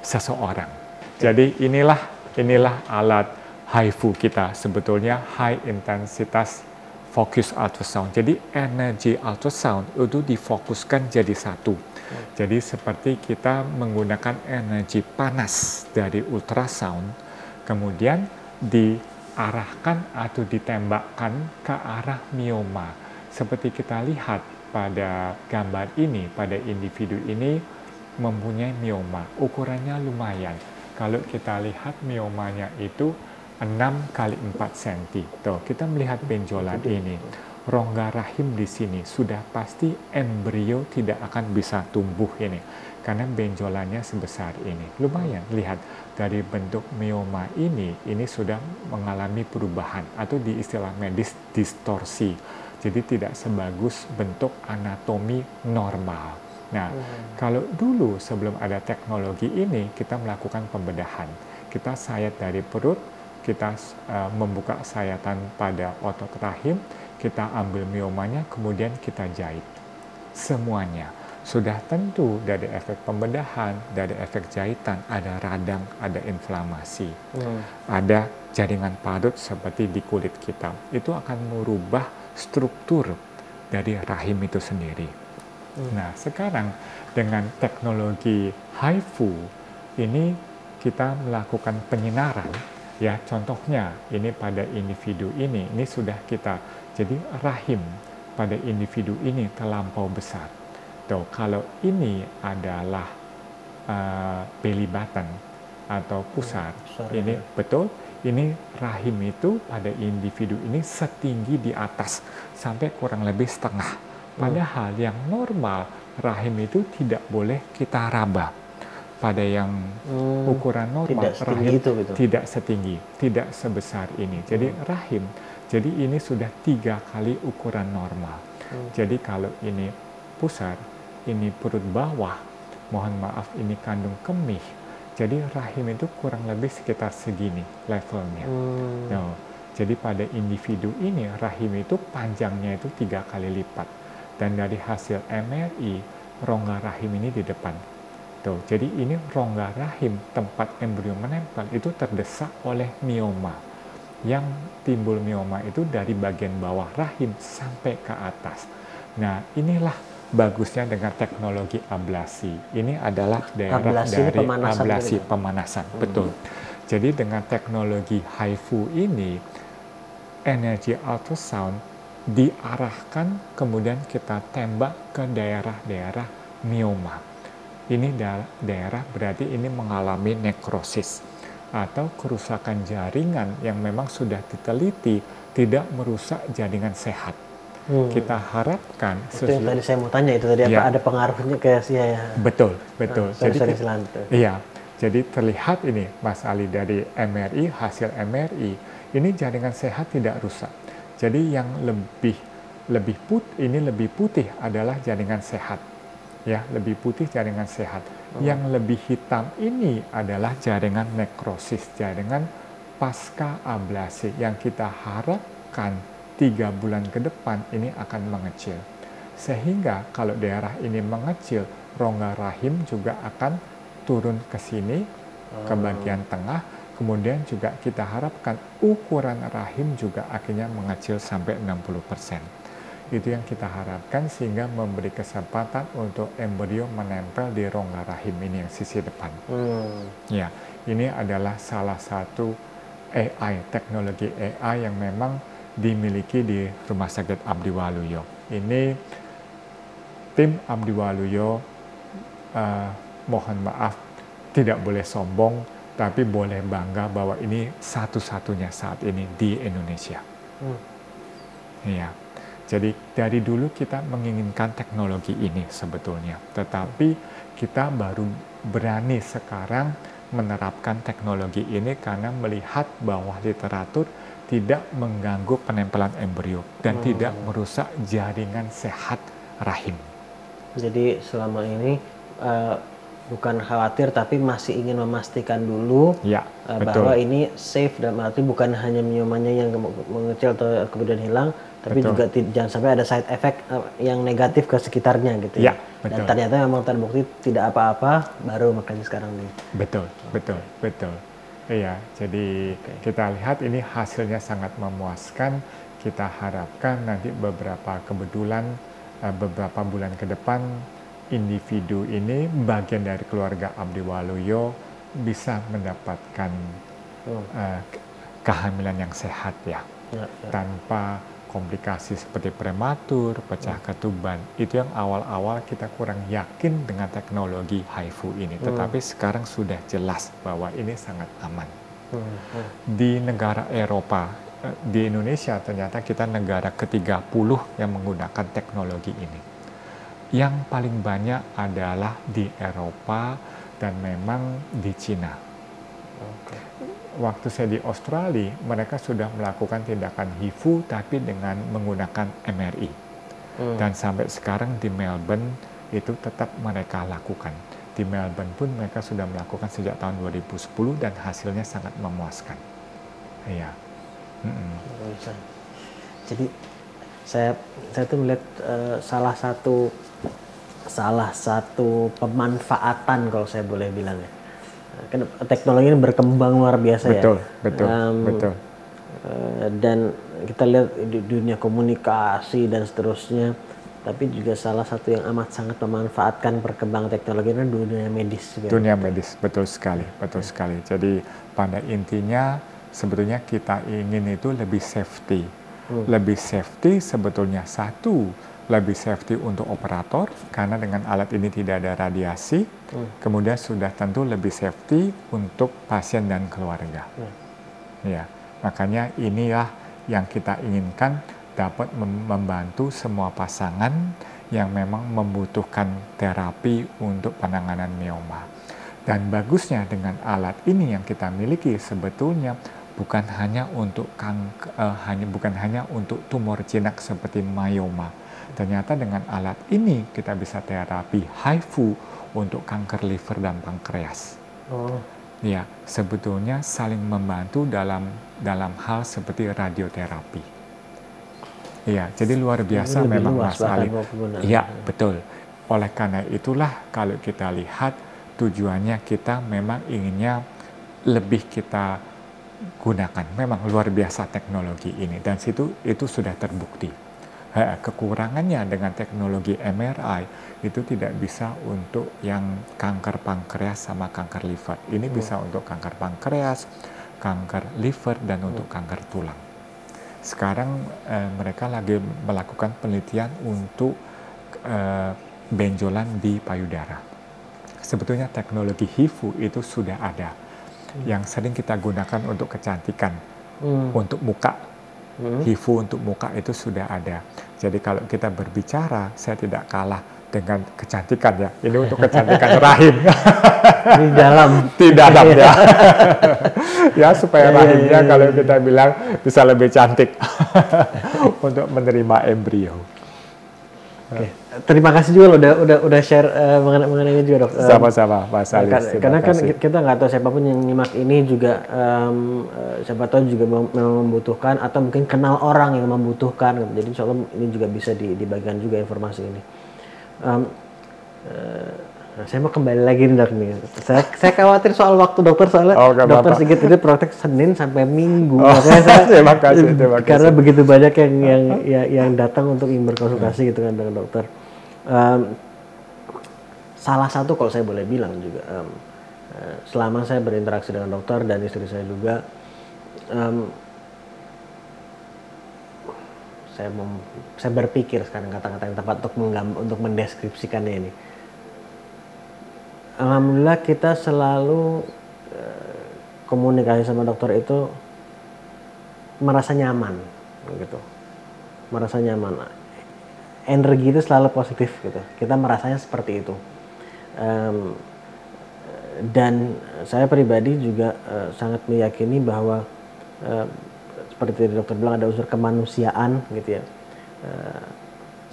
Speaker 1: seseorang. Jadi inilah alat HIFU kita, sebetulnya high intensitas focus ultrasound. Jadi energi ultrasound itu difokuskan jadi satu. Jadi seperti kita menggunakan energi panas dari ultrasound, kemudian diarahkan atau ditembakkan ke arah mioma. Seperti kita lihat pada gambar ini, pada individu ini mempunyai mioma, ukurannya lumayan. Kalau kita lihat miomanya itu 6 kali 4 cm. Tuh, kita melihat benjolan ini. Rongga rahim di sini sudah pasti embrio tidak akan bisa tumbuh ini. Karena benjolannya sebesar ini. Lumayan, lihat. Dari bentuk mioma ini sudah mengalami perubahan. Atau di istilah medis distorsi. Jadi tidak sebagus bentuk anatomi normal. Nah, kalau dulu sebelum ada teknologi ini, kita melakukan pembedahan. Kita sayat dari perut, kita membuka sayatan pada otot rahim, kita ambil miomanya, kemudian kita jahit. Semuanya. Sudah tentu dari efek pembedahan, dari efek jahitan, ada radang, ada inflamasi. Ada jaringan parut seperti di kulit kita. Itu akan merubah struktur dari rahim itu sendiri. Nah, sekarang dengan teknologi HIFU ini kita melakukan penyinaran, ya contohnya ini pada individu ini sudah kita, jadi rahim pada individu ini terlampau besar. Tuh, kalau ini adalah belly button atau pusar, ini betul, ini rahim itu pada individu ini setinggi di atas sampai kurang lebih setengah. Padahal yang normal, rahim itu tidak boleh kita raba. Pada yang ukuran normal, rahim tidak setinggi, tidak sebesar ini. Jadi rahim, jadi ini sudah 3 kali ukuran normal. Jadi kalau ini pusar, ini perut bawah, mohon maaf ini kandung kemih. Jadi rahim itu kurang lebih sekitar segini levelnya. No. Jadi pada individu ini, rahim itu panjangnya itu 3 kali lipat. Dan dari hasil MRI, rongga rahim ini di depan. Tuh, jadi ini rongga rahim tempat embrio menempel itu terdesak oleh mioma. Yang timbul mioma itu dari bagian bawah rahim sampai ke atas. Nah, inilah bagusnya dengan teknologi ablasi. Ini adalah daerah
Speaker 2: ablasi
Speaker 1: dari
Speaker 2: pemanasan
Speaker 1: ablasi pemanasan. Betul. Jadi dengan teknologi HIFU ini, energi ultrasound diarahkan, kemudian kita tembak ke daerah-daerah mioma. Ini daerah berarti ini mengalami nekrosis atau kerusakan jaringan yang memang sudah diteliti tidak merusak jaringan sehat. Kita harapkan
Speaker 2: itu yang tadi saya mau tanya itu tadi, apa ada pengaruhnya ke
Speaker 1: betul.
Speaker 2: Jadi
Speaker 1: iya, jadi terlihat ini Mas Ali dari MRI, hasil MRI ini jaringan sehat tidak rusak. Jadi yang lebih putih adalah jaringan sehat. Ya, lebih putih jaringan sehat. Yang lebih hitam ini adalah jaringan nekrosis, jaringan pasca ablasi yang kita harapkan 3 bulan ke depan ini akan mengecil. Sehingga kalau daerah ini mengecil, rongga rahim juga akan turun ke sini, ke bagian tengah. Kemudian juga kita harapkan ukuran rahim juga akhirnya mengecil sampai 60%. Itu yang kita harapkan sehingga memberi kesempatan untuk embrio menempel di rongga rahim ini yang sisi depan. Ya, ini adalah salah satu AI, teknologi AI yang memang dimiliki di Rumah Sakit Abdi Waluyo. Ini tim Abdi Waluyo, mohon maaf, tidak boleh sombong, tapi boleh bangga bahwa ini satu-satunya saat ini di Indonesia. Ya, jadi dari dulu kita menginginkan teknologi ini sebetulnya, tetapi kita baru berani sekarang menerapkan teknologi ini karena melihat bahwa literatur tidak mengganggu penempelan embrio dan tidak merusak jaringan sehat rahim.
Speaker 2: Jadi selama ini bukan khawatir tapi masih ingin memastikan dulu
Speaker 1: ya,
Speaker 2: bahwa ini safe, dan berarti bukan hanya myomannya yang mengecil atau kemudian hilang, tapi juga jangan sampai ada side effect yang negatif ke sekitarnya gitu ya. Dan ternyata memang terbukti tidak apa-apa, baru makanya sekarang nih.
Speaker 1: Betul. Iya, jadi kita lihat ini hasilnya sangat memuaskan. Kita harapkan nanti beberapa bulan ke depan individu ini bagian dari keluarga Abdi Waluyo bisa mendapatkan kehamilan yang sehat ya. Tanpa komplikasi seperti prematur, pecah ketuban. Itu yang awal-awal kita kurang yakin dengan teknologi HIFU ini. Tetapi sekarang sudah jelas bahwa ini sangat aman. Di negara Eropa, di Indonesia ternyata kita negara ke-30 yang menggunakan teknologi ini. Yang paling banyak adalah di Eropa dan memang di Cina. Waktu saya di Australia, mereka sudah melakukan tindakan HIFU tapi dengan menggunakan MRI. Dan sampai sekarang di Melbourne itu tetap mereka lakukan. Di Melbourne pun mereka sudah melakukan sejak tahun 2010 dan hasilnya sangat memuaskan. Iya.
Speaker 2: Jadi saya tuh melihat salah satu pemanfaatan, kalau saya boleh bilang ya. Kan teknologi ini berkembang luar biasa
Speaker 1: betul.
Speaker 2: Dan kita lihat di dunia komunikasi dan seterusnya, tapi juga salah satu yang amat sangat memanfaatkan perkembangan teknologi ini dunia medis.
Speaker 1: Dunia medis, betul sekali. Jadi pada intinya sebetulnya kita ingin itu lebih safety. Lebih safety sebetulnya lebih safety untuk operator karena dengan alat ini tidak ada radiasi. Kemudian sudah tentu lebih safety untuk pasien dan keluarga. Ya, makanya inilah yang kita inginkan dapat membantu semua pasangan yang memang membutuhkan terapi untuk penanganan mioma. Dan bagusnya dengan alat ini yang kita miliki sebetulnya bukan hanya untuk tumor jinak seperti myoma. Ternyata dengan alat ini kita bisa terapi HIFU untuk kanker liver dan pankreas. Ya, sebetulnya saling membantu dalam hal seperti radioterapi. Ya, jadi luar biasa memang Mas Ali. Ya, betul. Oleh karena itulah kalau kita lihat tujuannya kita memang inginnya lebih kita gunakan. Memang luar biasa teknologi ini dan itu sudah terbukti. Kekurangannya dengan teknologi MRI itu tidak bisa untuk yang kanker pankreas sama kanker liver. Ini bisa untuk kanker pankreas, kanker liver, dan untuk kanker tulang. Sekarang mereka lagi melakukan penelitian untuk benjolan di payudara. Sebetulnya teknologi HIFU itu sudah ada. Yang sering kita gunakan untuk kecantikan, untuk muka. HIFU untuk muka itu sudah ada. Jadi kalau kita berbicara, saya tidak kalah dengan kecantikan ya. Ini untuk kecantikan rahim.
Speaker 2: Di dalam.
Speaker 1: Di dalam ya. Ya supaya rahimnya kalau kita bilang bisa lebih cantik untuk menerima embrio.
Speaker 2: Oke. Terima kasih juga loh udah share mengenai ini juga, Dok.
Speaker 1: Sama-sama, Mas Alis.
Speaker 2: Karena kan kita nggak tahu siapapun yang nyimak ini juga siapa tahu juga memang membutuhkan atau mungkin kenal orang yang membutuhkan. Jadi insya Allah ini juga bisa dibagikan juga informasi ini. Nah, saya mau kembali lagi nih, Dok nih. Saya khawatir soal waktu dokter, soalnya dokter Sigit itu praktek Senin sampai Minggu. Makanya
Speaker 1: terima kasih.
Speaker 2: Karena begitu banyak yang datang untuk ingin berkonsultasi gitu kan dengan dokter. Salah satu kalau saya boleh bilang juga, selama saya berinteraksi dengan dokter dan istri saya juga, saya berpikir sekarang kata-kata yang tepat untuk mendeskripsikannya ini. Alhamdulillah kita selalu komunikasi sama dokter itu merasa nyaman gitu, merasa nyaman, energi itu selalu positif gitu, kita merasanya seperti itu. Dan saya pribadi juga sangat meyakini bahwa seperti dokter bilang ada unsur kemanusiaan gitu ya.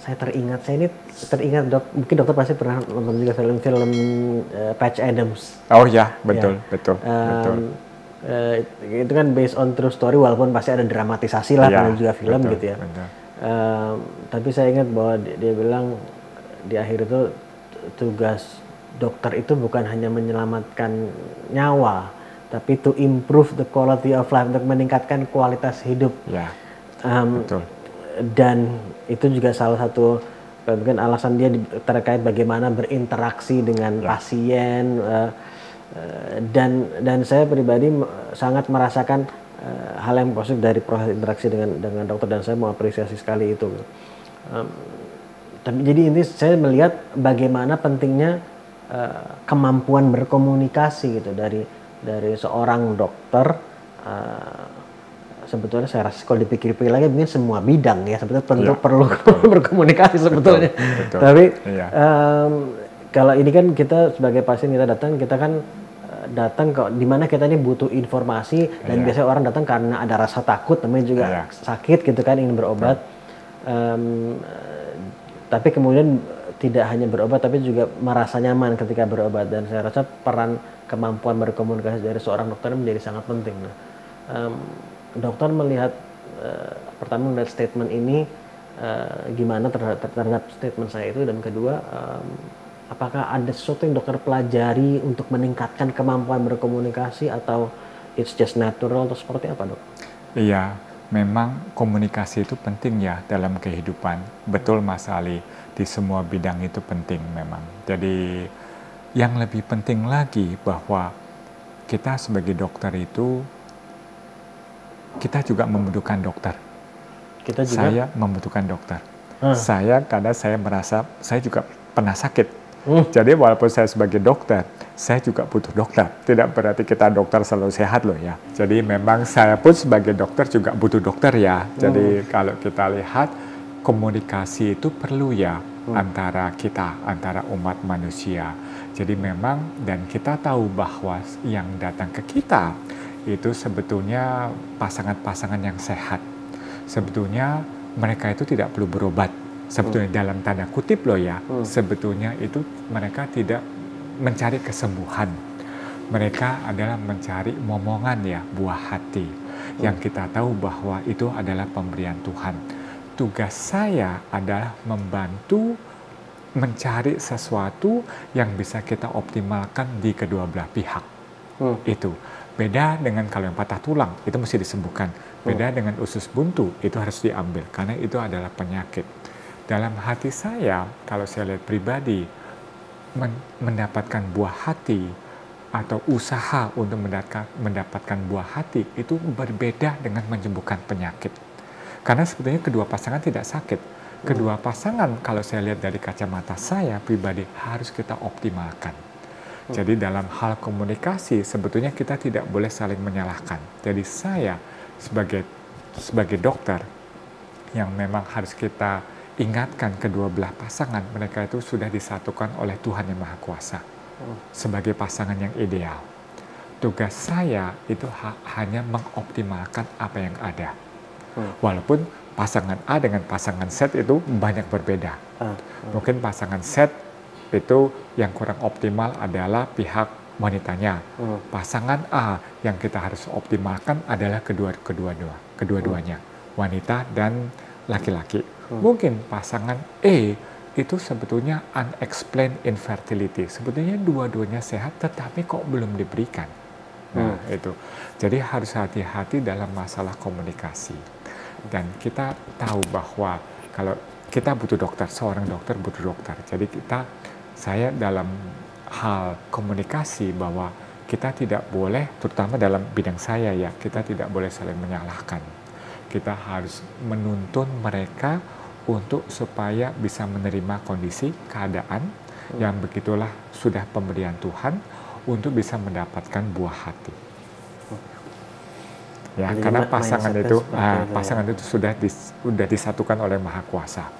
Speaker 2: Saya teringat Dok, mungkin dokter pasti pernah nonton juga film-film Patch Adams.
Speaker 1: Oh ya, betul.
Speaker 2: Itu kan based on true story, walaupun pasti ada dramatisasi lah karena juga film gitu ya. Tapi saya ingat bahwa dia bilang di akhir itu tugas dokter itu bukan hanya menyelamatkan nyawa, tapi to improve the quality of life, untuk meningkatkan kualitas hidup.
Speaker 1: Ya, betul.
Speaker 2: Dan itu juga salah satu mungkin alasan dia terkait bagaimana berinteraksi dengan pasien, dan saya pribadi sangat merasakan hal yang positif dari proses interaksi dengan dokter, dan saya mengapresiasi sekali itu. Tapi jadi ini saya melihat bagaimana pentingnya kemampuan berkomunikasi gitu dari seorang dokter. Sebetulnya saya rasa kalau dipikir-pikir lagi mungkin semua bidang ya sebetulnya perlu berkomunikasi sebetulnya. Betul. Tapi kalau ini kan kita sebagai pasien kita kan datang kok di mana kita ini butuh informasi, dan biasanya orang datang karena ada rasa takut, namanya juga sakit gitu kan, ingin berobat. Tapi kemudian tidak hanya berobat tapi juga merasa nyaman ketika berobat, dan saya rasa peran kemampuan berkomunikasi dari seorang dokter menjadi sangat penting. Dokter melihat pertama melihat statement ini gimana terhadap statement saya itu, dan kedua apakah ada sesuatu yang dokter pelajari untuk meningkatkan kemampuan berkomunikasi, atau it's just natural, atau seperti apa, Dok?
Speaker 1: Iya, memang komunikasi itu penting ya dalam kehidupan. Betul Mas Ali, di semua bidang itu penting memang. Jadi yang lebih penting lagi bahwa kita sebagai dokter itu kita juga membutuhkan dokter. Saya membutuhkan dokter. Karena saya merasa saya juga pernah sakit. Jadi walaupun saya sebagai dokter, saya juga butuh dokter. Tidak berarti kita dokter selalu sehat loh ya. Jadi memang saya pun sebagai dokter juga butuh dokter ya. Jadi kalau kita lihat komunikasi itu perlu ya antara kita, antara umat manusia. Jadi memang, dan kita tahu bahwa yang datang ke kita itu sebetulnya pasangan-pasangan yang sehat. Sebetulnya mereka itu tidak perlu berobat. Sebetulnya dalam tanda kutip loh ya, sebetulnya itu mereka tidak mencari kesembuhan. Mereka adalah mencari momongan ya, buah hati. Yang kita tahu bahwa itu adalah pemberian Tuhan. Tugas saya adalah membantu mencari sesuatu yang bisa kita optimalkan di kedua belah pihak. Itu. Beda dengan kalau yang patah tulang, itu mesti disembuhkan. Beda dengan usus buntu, itu harus diambil, karena itu adalah penyakit. Dalam hati saya, kalau saya lihat pribadi, mendapatkan buah hati, atau usaha untuk mendapatkan buah hati, itu berbeda dengan menyembuhkan penyakit. Karena sebetulnya kedua pasangan tidak sakit. Kedua pasangan, kalau saya lihat dari kacamata saya pribadi, harus kita optimalkan. Jadi dalam hal komunikasi sebetulnya kita tidak boleh saling menyalahkan. Jadi saya sebagai dokter yang memang harus kita ingatkan kedua belah pasangan, mereka itu sudah disatukan oleh Tuhan Yang Maha Kuasa sebagai pasangan yang ideal. Tugas saya itu hanya mengoptimalkan apa yang ada. Walaupun pasangan A dengan pasangan Z itu banyak berbeda. Mungkin pasangan Z itu yang kurang optimal adalah pihak wanitanya. Pasangan A yang kita harus optimalkan adalah kedua-duanya, wanita dan laki-laki. Mungkin pasangan E itu sebetulnya unexplained infertility. Sebetulnya dua-duanya sehat tetapi kok belum diberikan. Nah, itu. Jadi harus hati-hati dalam masalah komunikasi. Dan kita tahu bahwa kalau kita butuh dokter, seorang dokter butuh dokter. Jadi saya dalam hal komunikasi bahwa kita tidak boleh, terutama dalam bidang saya ya, kita tidak boleh saling menyalahkan. Kita harus menuntun mereka untuk supaya bisa menerima kondisi, keadaan yang begitulah sudah pemberian Tuhan untuk bisa mendapatkan buah hati. Ya, jadi karena pasangan itu sudah disatukan oleh Maha Kuasa.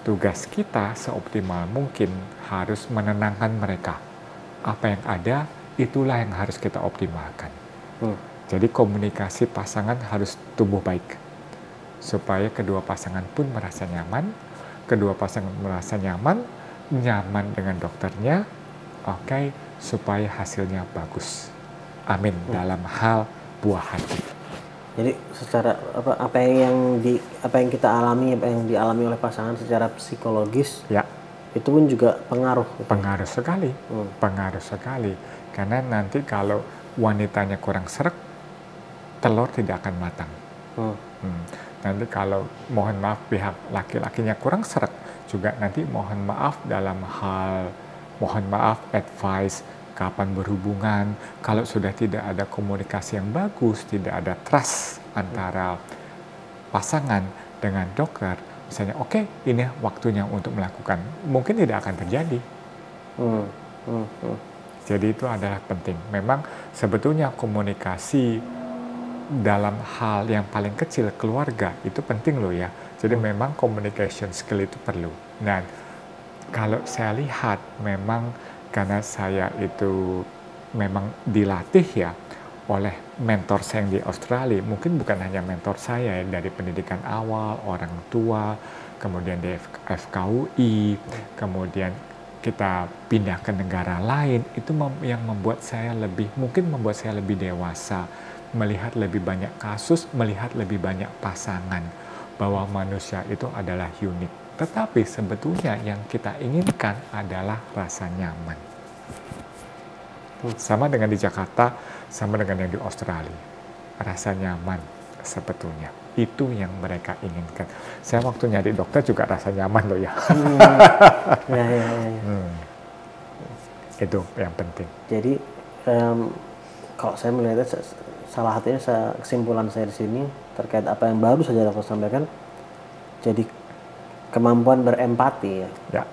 Speaker 1: Tugas kita seoptimal mungkin harus menenangkan mereka. Apa yang ada, itulah yang harus kita optimalkan. Jadi komunikasi pasangan harus tumbuh baik. Supaya kedua pasangan pun merasa nyaman. Kedua pasangan merasa nyaman dengan dokternya. Oke, supaya hasilnya bagus. Amin. Dalam hal buah hati.
Speaker 2: Jadi secara apa yang kita alami, apa yang dialami oleh pasangan secara psikologis, ya, itu pun juga pengaruh.
Speaker 1: Pengaruh sekali, pengaruh sekali. Karena nanti kalau wanitanya kurang sreg, telur tidak akan matang. Nanti kalau mohon maaf pihak laki-lakinya kurang sreg, juga nanti mohon maaf dalam hal advice. Kapan berhubungan, kalau sudah tidak ada komunikasi yang bagus, tidak ada trust antara pasangan dengan dokter, misalnya oke, ini waktunya untuk melakukan, mungkin tidak akan terjadi. Jadi itu adalah penting. Memang sebetulnya komunikasi dalam hal yang paling kecil, keluarga, itu penting loh ya. Jadi memang communication skill itu perlu. Dan kalau saya lihat memang karena saya itu memang dilatih ya oleh mentor saya yang di Australia, mungkin bukan hanya mentor saya dari pendidikan awal, orang tua, kemudian di FKUI, kemudian kita pindah ke negara lain, itu yang membuat saya membuat saya lebih dewasa, melihat lebih banyak kasus, melihat lebih banyak pasangan, bahwa manusia itu adalah unik. Tetapi sebetulnya yang kita inginkan adalah rasa nyaman. Sama dengan di Jakarta, sama dengan yang di Australia. Rasa nyaman sebetulnya. Itu yang mereka inginkan. Saya waktu nyari dokter juga rasa nyaman loh ya. Itu yang penting.
Speaker 2: Jadi kalau saya melihatnya, salah satunya kesimpulan saya di sini terkait apa yang baru saja dokter sampaikan, jadi kemampuan berempati ya.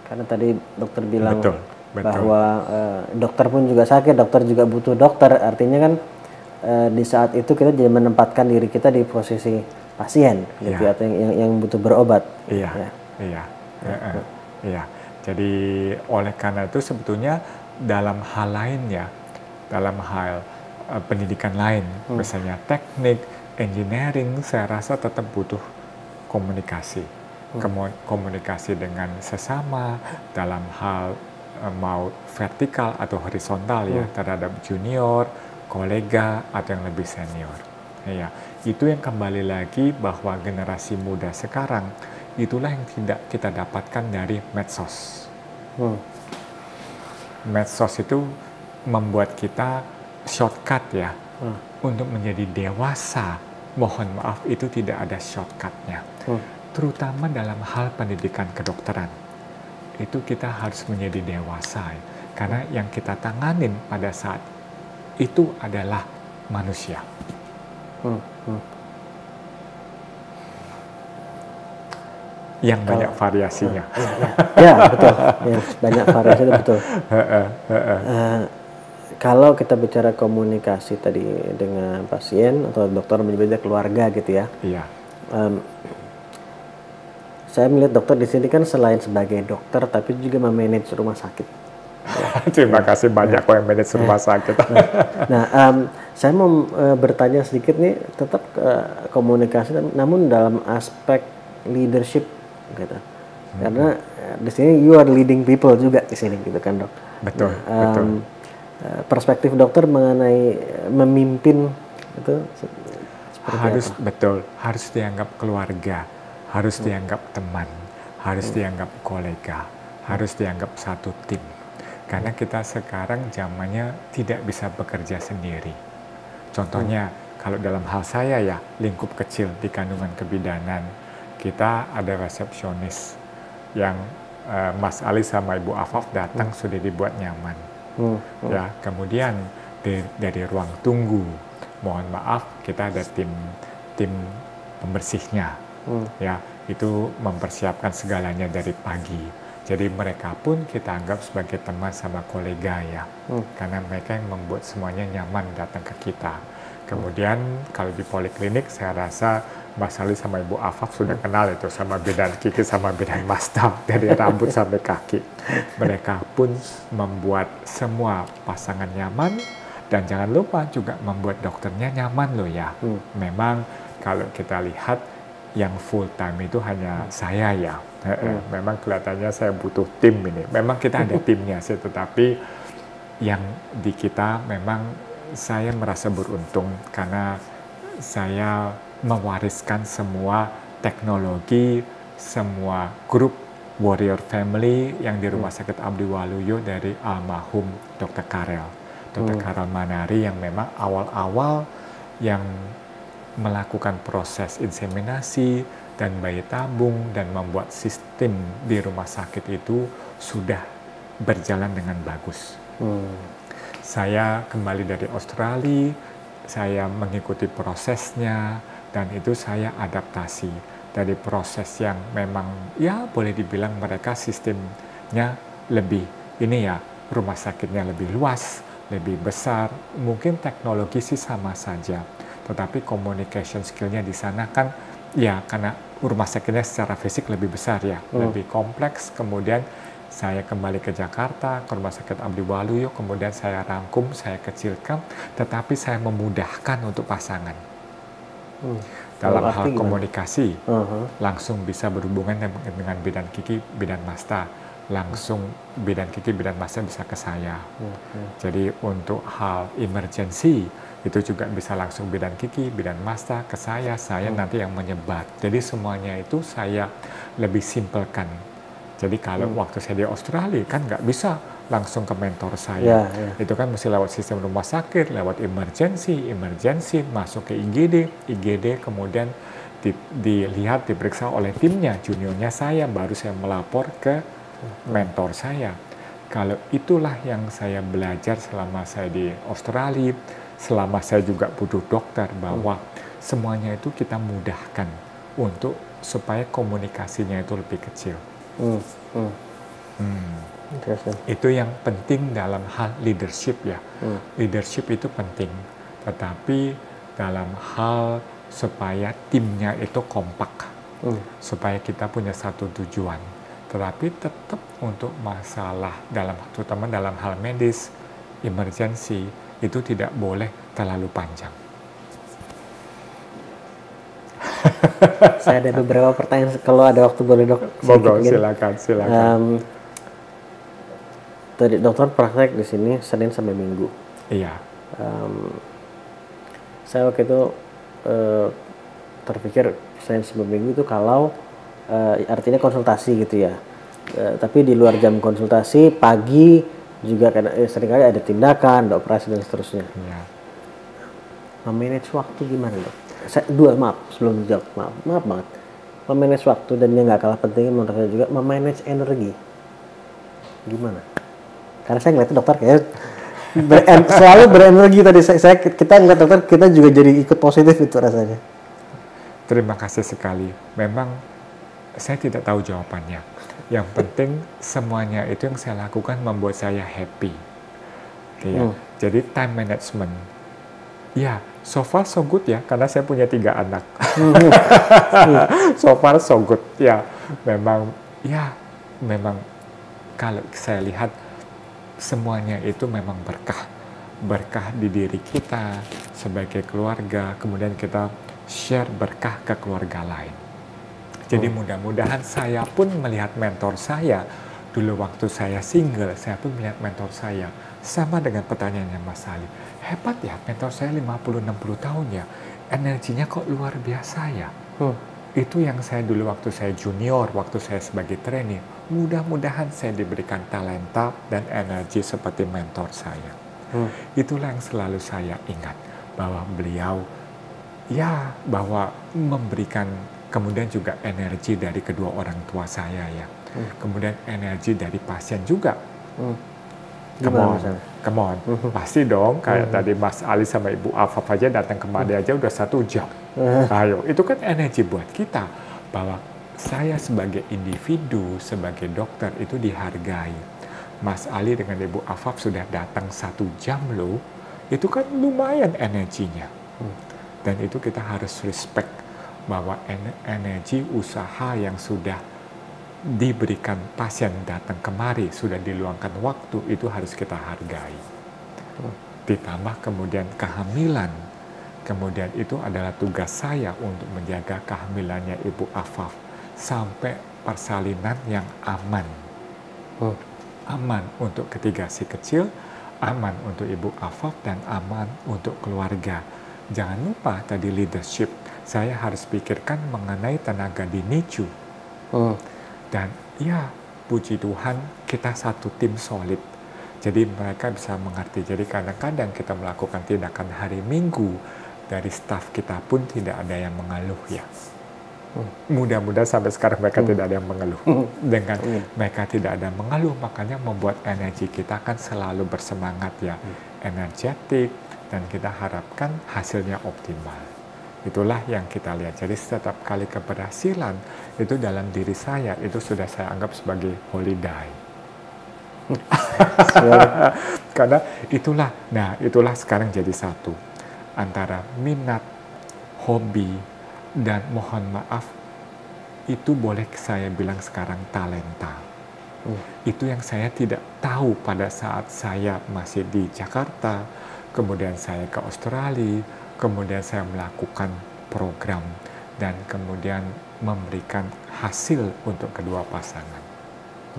Speaker 2: Karena tadi dokter bilang bahwa dokter pun juga sakit, dokter juga butuh dokter. Artinya kan di saat itu kita jadi menempatkan diri kita di posisi pasien, gitu, atau yang butuh berobat.
Speaker 1: Iya. Jadi oleh karena itu sebetulnya dalam hal lain ya, dalam hal pendidikan lain, misalnya teknik, engineering, saya rasa tetap butuh komunikasi. Komunikasi dengan sesama dalam hal mau vertikal atau horizontal ya, terhadap junior, kolega atau yang lebih senior. Ya, itu yang kembali lagi bahwa generasi muda sekarang itulah yang tidak kita dapatkan dari medsos. Medsos itu membuat kita shortcut ya untuk menjadi dewasa. Mohon maaf, itu tidak ada shortcutnya. Terutama dalam hal pendidikan kedokteran, itu kita harus menjadi dewasa, karena yang kita tanganin pada saat itu adalah manusia. Yang banyak variasinya.
Speaker 2: Ya betul, ya, banyak variasi itu betul. Kalau kita bicara komunikasi tadi dengan pasien atau dokter menyebutnya keluarga gitu ya.
Speaker 1: Iya.
Speaker 2: Saya melihat dokter di sini kan selain sebagai dokter, tapi juga memanage rumah sakit. Ya.
Speaker 1: Terima kasih banyak kok yang manage rumah sakit.
Speaker 2: Nah, saya mau bertanya sedikit nih, tetap komunikasi, namun dalam aspek leadership gitu. Karena di sini you are leading people juga di sini gitu kan, Dok.
Speaker 1: Betul,
Speaker 2: Nah,
Speaker 1: betul.
Speaker 2: Perspektif dokter mengenai memimpin itu seperti
Speaker 1: Harus
Speaker 2: apa?
Speaker 1: betul, harus dianggap keluarga, harus dianggap teman, harus dianggap kolega, harus dianggap satu tim. Karena kita sekarang zamannya tidak bisa bekerja sendiri. Contohnya, kalau dalam hal saya ya, lingkup kecil di kandungan kebidanan, kita ada resepsionis yang Mas Ali sama Ibu Afaf datang sudah dibuat nyaman. Ya, kemudian dari ruang tunggu, mohon maaf kita ada tim pembersihnya, ya itu mempersiapkan segalanya dari pagi. Jadi mereka pun kita anggap sebagai teman sama kolega ya, karena mereka yang membuat semuanya nyaman datang ke kita. Kemudian kalau di poliklinik saya rasa Mas Ali sama Ibu Afaf sudah kenal itu sama bidan Kiki sama bidan Masta dari rambut sampai kaki. Mereka pun membuat semua pasangan nyaman dan jangan lupa juga membuat dokternya nyaman loh ya. Memang kalau kita lihat yang full time itu hanya saya ya. Memang kelihatannya saya butuh tim ini. Memang kita ada timnya sih, tetapi yang di kita memang saya merasa beruntung karena saya mewariskan semua teknologi, semua grup warrior family yang di Rumah Sakit Abdi Waluyo dari almarhum Dr. Karel. Dr. Karel Manari yang memang awal-awal yang melakukan proses inseminasi dan bayi tabung dan membuat sistem di rumah sakit itu sudah berjalan dengan bagus. Saya kembali dari Australia, saya mengikuti prosesnya dan itu saya adaptasi dari proses yang memang ya boleh dibilang mereka sistemnya lebih ini ya, rumah sakitnya lebih luas, lebih besar, mungkin teknologi sih sama saja, tetapi communication skillnya di sana kan ya karena rumah sakitnya secara fisik lebih besar ya, lebih kompleks. Kemudian saya kembali ke Jakarta, ke Rumah Sakit Abdi Waluyo, kemudian saya rangkum, saya kecilkan, tetapi saya memudahkan untuk pasangan. Dalam hal komunikasi, langsung bisa berhubungan dengan bidan Kiki, bidan Masta. Langsung bidan Kiki, bidan Masta bisa ke saya. Jadi untuk hal emergency, itu juga bisa langsung bidan Kiki, bidan Masta ke saya nanti yang menyebar. Jadi semuanya itu saya lebih simpelkan. Jadi kalau waktu saya di Australia kan nggak bisa langsung ke mentor saya. Itu kan mesti lewat sistem rumah sakit, lewat emergency, masuk ke IGD, kemudian dilihat, diperiksa oleh timnya, juniornya saya, baru saya melapor ke mentor saya. Kalau itulah yang saya belajar selama saya di Australia, selama saya juga butuh dokter, bahwa semuanya itu kita mudahkan untuk supaya komunikasinya itu lebih kecil. Itu yang penting dalam hal leadership ya. Leadership itu penting, tetapi dalam hal supaya timnya itu kompak, supaya kita punya satu tujuan. Tetapi tetap untuk masalah terutama dalam hal medis, emergency itu tidak boleh terlalu panjang.
Speaker 2: Saya ada beberapa pertanyaan, kalau ada waktu boleh dok.
Speaker 1: Silakan.
Speaker 2: Tadi dokter praktek di sini Senin sampai Minggu.
Speaker 1: Iya.
Speaker 2: Saya waktu itu terpikir Senin sampai Minggu itu kalau artinya konsultasi gitu ya. Tapi di luar jam konsultasi pagi juga karena seringkali ada tindakan, ada operasi dan seterusnya.
Speaker 1: Iya.
Speaker 2: Memanage waktu gimana dok? Sebelum dijawab, maaf banget. Memanage waktu dan yang nggak kalah pentingnya menurut saya juga memanage energi. Gimana? Karena saya ngeliat dokter kayak selalu berenergi tadi. Kita ngeliat dokter, kita juga jadi ikut positif itu rasanya.
Speaker 1: Terima kasih sekali. Memang saya tidak tahu jawabannya. Yang penting semuanya itu yang saya lakukan membuat saya happy. Ya. Jadi time management. Ya, so far so good ya, karena saya punya 3 anak. So far so good ya. Memang kalau saya lihat semuanya itu memang berkah. Berkah di diri kita sebagai keluarga, kemudian kita share berkah ke keluarga lain. Jadi mudah-mudahan saya pun melihat mentor saya, dulu waktu saya single, saya pun melihat mentor saya. Sama dengan pertanyaannya Mas Ali. Hebat ya, mentor saya 50-60 tahun ya. Energinya kok luar biasa ya. Itu yang saya dulu waktu saya junior, waktu saya sebagai trainee. Mudah-mudahan saya diberikan talenta dan energi seperti mentor saya. Itulah yang selalu saya ingat, bahwa beliau bahwa memberikan kemudian juga energi dari kedua orang tua saya ya. Kemudian energi dari pasien juga. Come on. Pasti dong, kayak tadi Mas Ali sama Ibu Afaf aja datang kemari aja udah 1 jam. Ayo, itu kan energi buat kita, bahwa saya sebagai individu, sebagai dokter itu dihargai. Mas Ali dengan Ibu Afaf sudah datang 1 jam loh, itu kan lumayan energinya. Dan itu kita harus respect, bahwa energi usaha yang sudah diberikan pasien datang kemari, sudah diluangkan waktu, itu harus kita hargai. Ditambah kemudian kehamilan, kemudian itu adalah tugas saya untuk menjaga kehamilannya Ibu Afaf sampai persalinan yang aman. Aman untuk ketiga si kecil, aman untuk Ibu Afaf, dan aman untuk keluarga. Jangan lupa tadi leadership, saya harus pikirkan mengenai tenaga di NICU. Dan ya, puji Tuhan kita satu tim solid. Jadi mereka bisa mengerti. Jadi kadang-kadang kita melakukan tindakan hari Minggu, dari staf kita pun tidak ada yang mengeluh ya. Mudah-mudahan sampai sekarang mereka tidak ada yang mengeluh. Dengan mereka tidak ada yang mengeluh, makanya membuat energi kita kan selalu bersemangat ya, energetik, dan kita harapkan hasilnya optimal. Itulah yang kita lihat. Jadi setiap kali keberhasilan itu dalam diri saya, itu sudah saya anggap sebagai holiday. Karena itulah sekarang jadi satu antara minat, hobi, dan mohon maaf, itu boleh saya bilang sekarang talenta. Itu yang saya tidak tahu pada saat saya masih di Jakarta, kemudian saya ke Australia, kemudian saya melakukan program, dan kemudian memberikan hasil untuk kedua pasangan.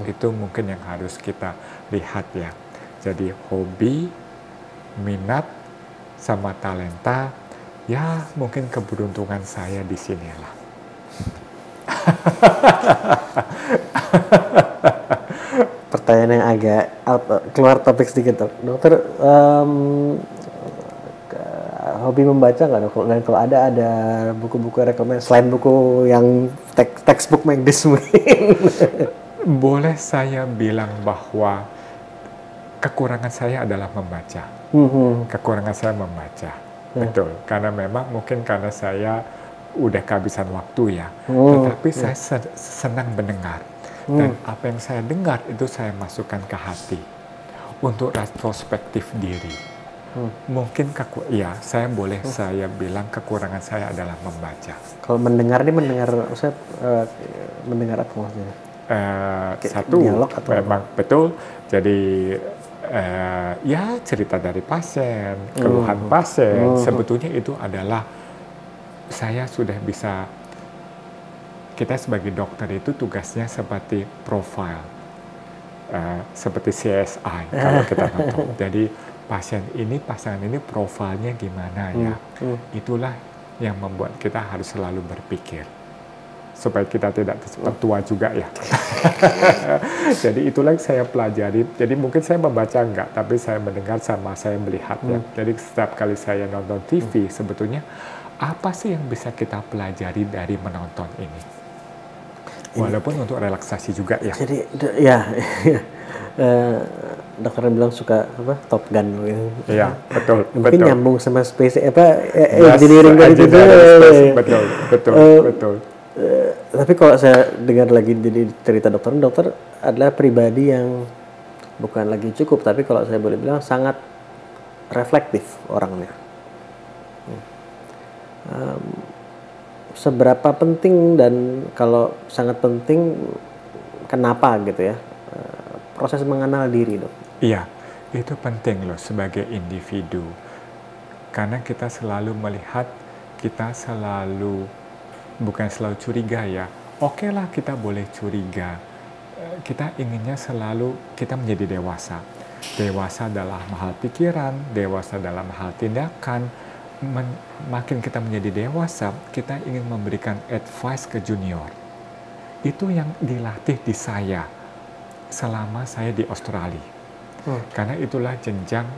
Speaker 1: Itu mungkin yang harus kita lihat ya. Jadi hobi, minat, sama talenta, ya mungkin keberuntungan saya di sinilah.
Speaker 2: Pertanyaan yang agak keluar topik sedikit, dokter. Hobi membaca nggak dok? Dan kalau ada buku-buku rekomendasi selain buku yang textbook medis mungkin?
Speaker 1: Boleh saya bilang bahwa kekurangan saya adalah membaca. Kekurangan saya membaca. Betul, karena memang mungkin karena saya udah kehabisan waktu ya, tetapi saya senang mendengar, dan apa yang saya dengar itu saya masukkan ke hati untuk retrospektif diri. Mungkin saya bilang kekurangan saya adalah membaca.
Speaker 2: Kalau mendengar ini mendengar apa maksudnya?
Speaker 1: Satu, memang betul. Jadi ya cerita dari pasien, keluhan pasien, sebetulnya itu adalah saya sudah bisa, kita sebagai dokter itu tugasnya seperti profile, seperti CSI kalau kita nonton. Jadi pasangan ini profilnya gimana ya, itulah yang membuat kita harus selalu berpikir supaya kita tidak cepat tua juga ya. Jadi itulah yang saya pelajari. Jadi mungkin saya membaca enggak, tapi saya mendengar sama saya melihat ya. Jadi setiap kali saya nonton TV, sebetulnya apa sih yang bisa kita pelajari dari menonton ini? Walaupun untuk relaksasi juga ya.
Speaker 2: Jadi dokter bilang suka Top Gun gitu.
Speaker 1: Iya, betul.
Speaker 2: Mungkin
Speaker 1: betul.
Speaker 2: nyambung sama space engineering tadi juga.
Speaker 1: Betul.
Speaker 2: Tapi kalau saya dengar lagi dari cerita dokter adalah pribadi yang bukan lagi cukup, tapi kalau saya boleh bilang sangat reflektif orangnya. Seberapa penting, dan kalau sangat penting, kenapa gitu ya, proses mengenal diri dok?
Speaker 1: Iya, itu penting loh sebagai individu. Karena kita selalu melihat, kita selalu, bukan selalu curiga ya. Oke lah kita boleh curiga. Kita inginnya selalu kita menjadi dewasa. Dewasa dalam hal pikiran, dewasa dalam hal tindakan. Makin kita menjadi dewasa, kita ingin memberikan advice ke junior. Itu yang dilatih di saya selama saya di Australia. Karena itulah jenjang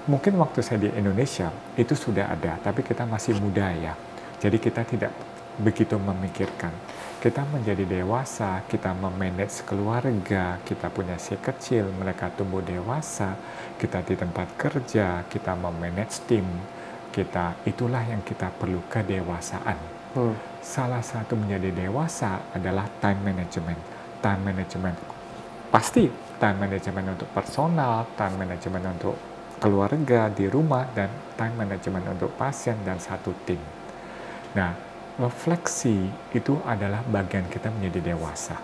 Speaker 1: mungkin waktu saya di Indonesia itu sudah ada, tapi kita masih muda ya. Jadi kita tidak begitu memikirkan. Kita menjadi dewasa, kita memanage keluarga, kita punya si kecil, mereka tumbuh dewasa, kita di tempat kerja, kita memanage tim, itulah yang kita perlu kedewasaan. Salah satu menjadi dewasa adalah time management. Time management pasti time management untuk personal, time management untuk keluarga di rumah, dan time management untuk pasien dan satu tim. Nah, refleksi itu adalah bagian kita menjadi dewasa.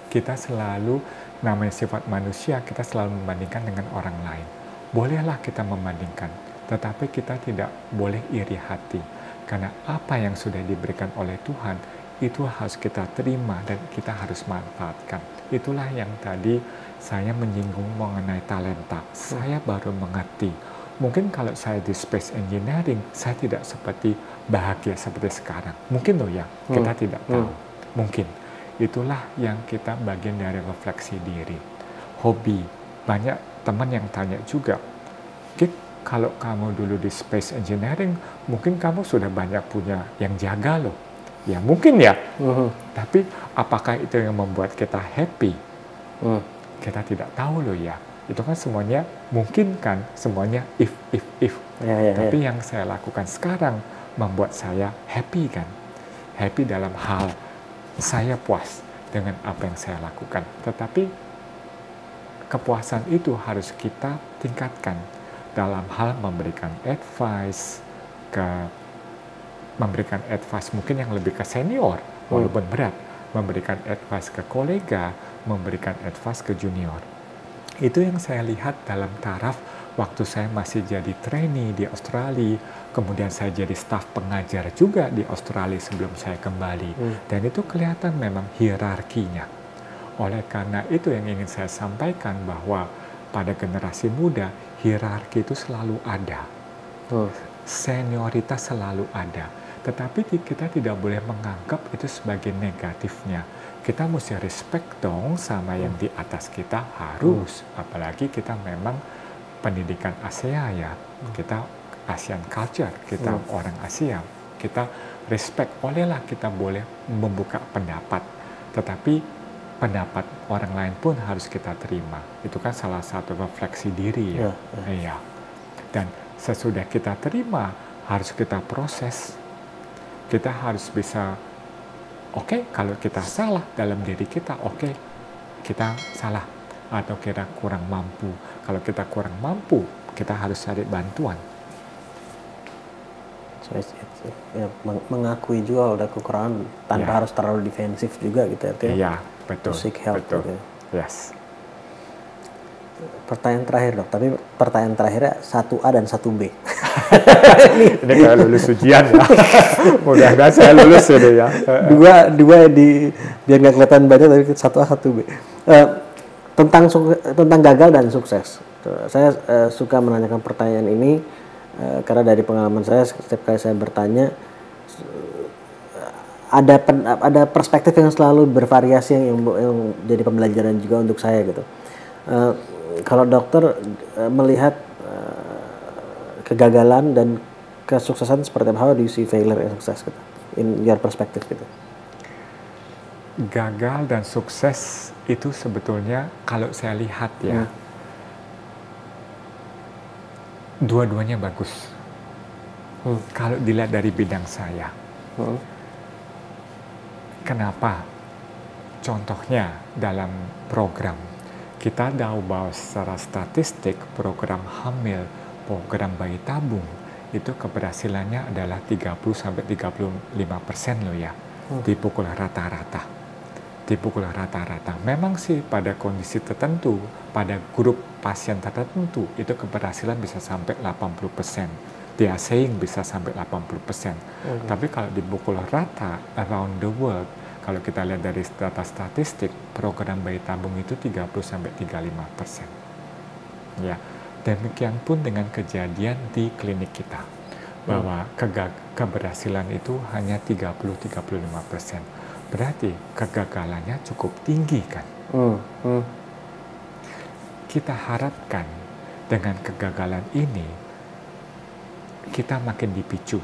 Speaker 1: Kita selalu, namanya sifat manusia, kita selalu membandingkan dengan orang lain. Bolehlah kita membandingkan, tetapi kita tidak boleh iri hati. Karena apa yang sudah diberikan oleh Tuhan, itu harus kita terima dan kita harus manfaatkan. Itulah yang tadi saya menyinggung mengenai talenta. Saya baru mengerti. Mungkin kalau saya di space engineering, saya tidak bahagia seperti sekarang. Mungkin loh ya, kita tidak tahu. Mungkin. Itulah yang kita bagian dari refleksi diri. Hobi. Banyak teman yang tanya juga, Kik, kalau kamu dulu di space engineering, mungkin kamu sudah banyak punya yang jaga loh. Ya mungkin ya, tapi apakah itu yang membuat kita happy? Kita tidak tahu loh ya. Itu kan semuanya mungkin kan, semuanya if. Tapi yang saya lakukan sekarang membuat saya happy kan. Happy dalam hal saya puas dengan apa yang saya lakukan. Tetapi kepuasan itu harus kita tingkatkan dalam hal memberikan advice mungkin yang lebih ke senior, walaupun berat, memberikan advice ke kolega, memberikan advice ke junior. Itu yang saya lihat dalam taraf waktu saya masih jadi trainee di Australia, kemudian saya jadi staf pengajar juga di Australia sebelum saya kembali. Dan itu kelihatan memang hierarkinya. Oleh karena itu yang ingin saya sampaikan bahwa pada generasi muda, hierarki itu selalu ada. Senioritas selalu ada. Tetapi kita tidak boleh menganggap itu sebagai negatifnya. Kita mesti respect dong sama yang di atas kita, harus. Apalagi kita memang pendidikan Asia ya. Kita Asian culture, kita orang Asia. Kita respect, bolehlah kita boleh membuka pendapat. Tetapi pendapat orang lain pun harus kita terima. Itu kan salah satu refleksi diri ya. Iya. Dan sesudah kita terima, harus kita proses. Kita harus bisa, oke, kalau kita salah dalam diri kita, oke, kita salah. Atau kita kurang mampu. Kalau kita kurang mampu, kita harus cari bantuan.
Speaker 2: So mengakui juga udah kekurangan tanpa harus terlalu defensif juga gitu ya.
Speaker 1: Iya, betul.
Speaker 2: Seek help.
Speaker 1: Betul.
Speaker 2: Gitu.
Speaker 1: Yes.
Speaker 2: Pertanyaan terakhir dok, tapi pertanyaan terakhirnya 1A dan 1B.
Speaker 1: Ini kayak lulus ujian ya. Mudah-mudahan saya lulus ini ya.
Speaker 2: Dua biar nggak kelihatan banyak, tapi 1A 1B. Tentang gagal dan sukses. Saya suka menanyakan pertanyaan ini karena dari pengalaman saya setiap kali saya bertanya ada perspektif yang selalu bervariasi yang jadi pembelajaran juga untuk saya gitu. Kalau dokter melihat kegagalan dan kesuksesan seperti apa, how do you see failure and success gitu, in your perspective gitu?
Speaker 1: Gagal dan sukses itu sebetulnya kalau saya lihat ya, dua-duanya bagus. Kalau dilihat dari bidang saya. Kenapa? Contohnya dalam program, kita tahu bahwa secara statistik program hamil, program bayi tabung, itu keberhasilannya adalah 30-35% loh ya, dipukul rata-rata. dipukul rata-rata. Memang sih pada kondisi tertentu, pada grup pasien tertentu, itu keberhasilan bisa sampai 80%. Dia saying bisa sampai 80%. Tapi kalau dipukul rata around the world, kalau kita lihat dari data statistik, program bayi tabung itu 30-35%. Ya, demikian pun dengan kejadian di klinik kita, bahwa keberhasilan itu hanya 30-35%. Berarti kegagalannya cukup tinggi kan? Kita harapkan dengan kegagalan ini, kita makin dipicu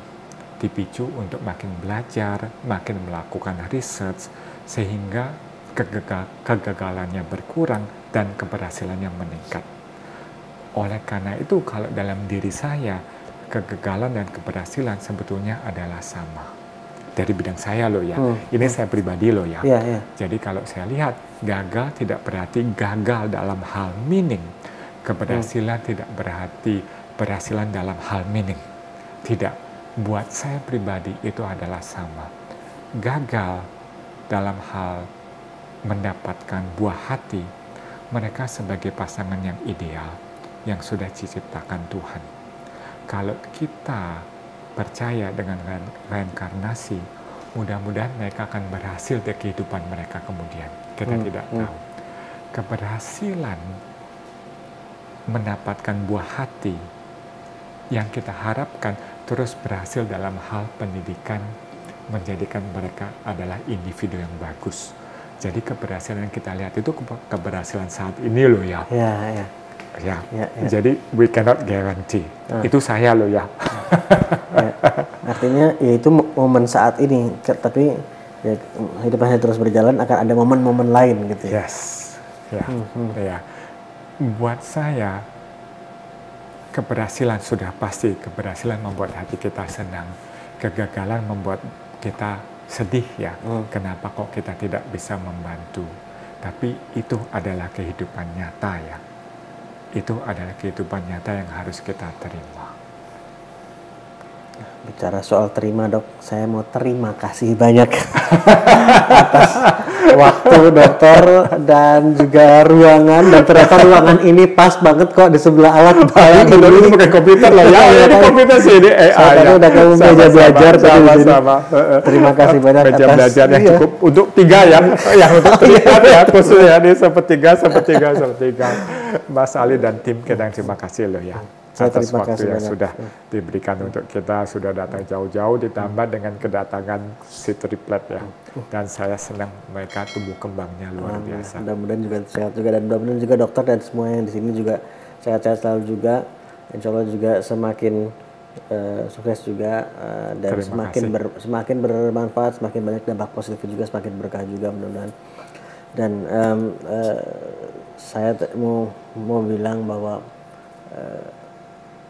Speaker 1: untuk makin belajar, makin melakukan research, sehingga kegagalannya berkurang dan keberhasilannya meningkat. Oleh karena itu, kalau dalam diri saya, kegagalan dan keberhasilan sebetulnya adalah sama. Dari bidang saya loh ya, ini saya pribadi loh ya. Jadi kalau saya lihat, gagal tidak berarti gagal dalam hal meaning. Keberhasilan tidak berarti berhasilan dalam hal meaning. Tidak, buat saya pribadi itu adalah sama. Gagal dalam hal mendapatkan buah hati, mereka sebagai pasangan yang ideal, yang sudah diciptakan Tuhan. Kalau kita percaya dengan reinkarnasi, mudah-mudahan mereka akan berhasil di kehidupan mereka kemudian. Kita tidak tahu. Keberhasilan mendapatkan buah hati yang kita harapkan terus berhasil dalam hal pendidikan, menjadikan mereka adalah individu yang bagus. Jadi keberhasilan yang kita lihat itu keberhasilan saat ini loh ya. Jadi we cannot guarantee. Itu saya loh ya.
Speaker 2: Artinya ya itu momen saat ini, tapi ya, hidupannya terus berjalan akan ada momen-momen lain gitu ya.
Speaker 1: Ya. Buat saya keberhasilan sudah pasti, keberhasilan membuat hati kita senang. Kegagalan membuat kita sedih ya. Kenapa kok kita tidak bisa membantu? Tapi itu adalah kehidupan nyata ya. Itu adalah kehidupan nyata yang harus kita terima.
Speaker 2: Bicara soal terima dok, saya mau terima kasih banyak atas waktu dokter dan juga ruangan, dan ternyata ruangan ini pas banget kok di sebelah alat bayi
Speaker 1: ini pakai komputer loh ya. Ini komputer sih, ini AI.
Speaker 2: Saya udah kamu meja belajar
Speaker 1: sama.
Speaker 2: Terima kasih banyak
Speaker 1: meja atas belajar yang cukup untuk 3 yang untuk terlihat ya, khusus ya, ini sepertiga. Mas Ali dan tim Kedang, terima kasih loh ya. Atas waktu yang sudah diberikan untuk kita, sudah datang jauh-jauh, ditambah dengan kedatangan si triplet ya. Dan saya senang mereka tumbuh kembangnya luar biasa.
Speaker 2: Mudah-mudahan juga sehat juga, dan mudah-mudahan juga dokter dan semua yang di sini juga sehat-sehat selalu juga. Insya Allah juga semakin sukses juga, dan semakin bermanfaat, semakin banyak dampak positif juga, semakin berkah juga mudah-mudahan. Dan saya mau bilang bahwa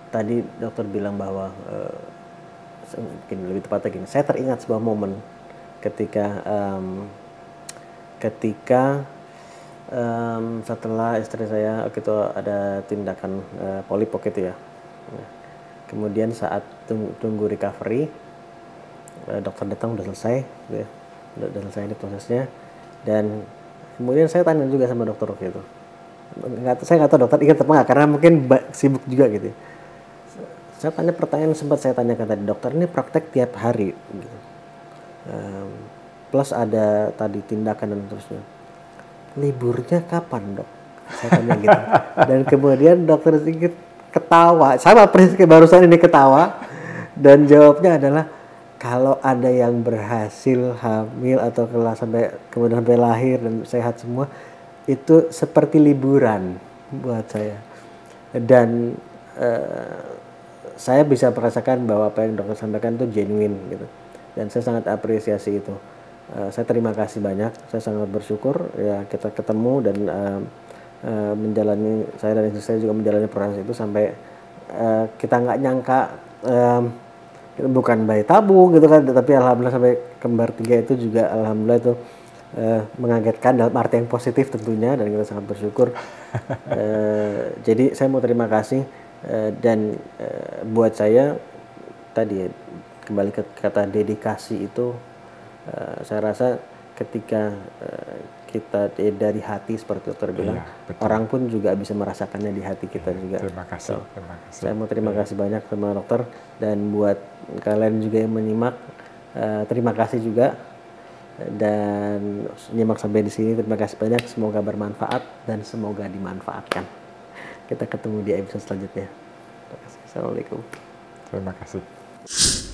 Speaker 2: tadi dokter bilang bahwa mungkin lebih tepatnya gini, saya teringat sebuah momen ketika setelah istri saya waktu itu ada tindakan polip waktu itu ya. Kemudian saat tunggu recovery, dokter datang udah selesai, ya. Udah selesai ini prosesnya, dan kemudian saya tanya juga sama dokter waktu itu. Saya nggak tahu dokter ingat apa nggak, karena mungkin sibuk juga gitu. Saya tanya pertanyaan, sempat saya tanyakan tadi, dokter ini praktek tiap hari gitu. Plus ada tadi tindakan dan terusnya, liburnya kapan dok? Saya tanya gitu. Dan kemudian dokter sedikit ketawa, sama persis kayak barusan ini ketawa, dan jawabnya adalah kalau ada yang berhasil hamil atau kemudian sampai lahir dan sehat semua, itu seperti liburan buat saya. Dan saya bisa merasakan bahwa apa yang dokter sampaikan itu genuine gitu, dan saya sangat apresiasi itu. Saya terima kasih banyak, saya sangat bersyukur ya kita ketemu, dan menjalani, saya dan istri saya juga menjalani proses itu sampai kita nggak nyangka bukan bayi tabung gitu kan, tapi alhamdulillah sampai kembar 3 itu juga alhamdulillah itu mengagetkan dalam arti yang positif tentunya, dan kita sangat bersyukur. Jadi saya mau terima kasih. Dan buat saya tadi kembali ke kata dedikasi itu, saya rasa ketika kita dari hati seperti dokter bilang,
Speaker 1: betul.
Speaker 2: orang pun juga bisa merasakannya di hati kita juga.
Speaker 1: Terima kasih. Terima kasih.
Speaker 2: Saya mau terima kasih banyak sama dokter, dan buat kalian juga yang menyimak, terima kasih juga, dan nyimak sampai di sini. Terima kasih banyak, semoga bermanfaat dan semoga dimanfaatkan. Kita ketemu di episode selanjutnya. Terima kasih. Assalamualaikum.
Speaker 1: Terima kasih.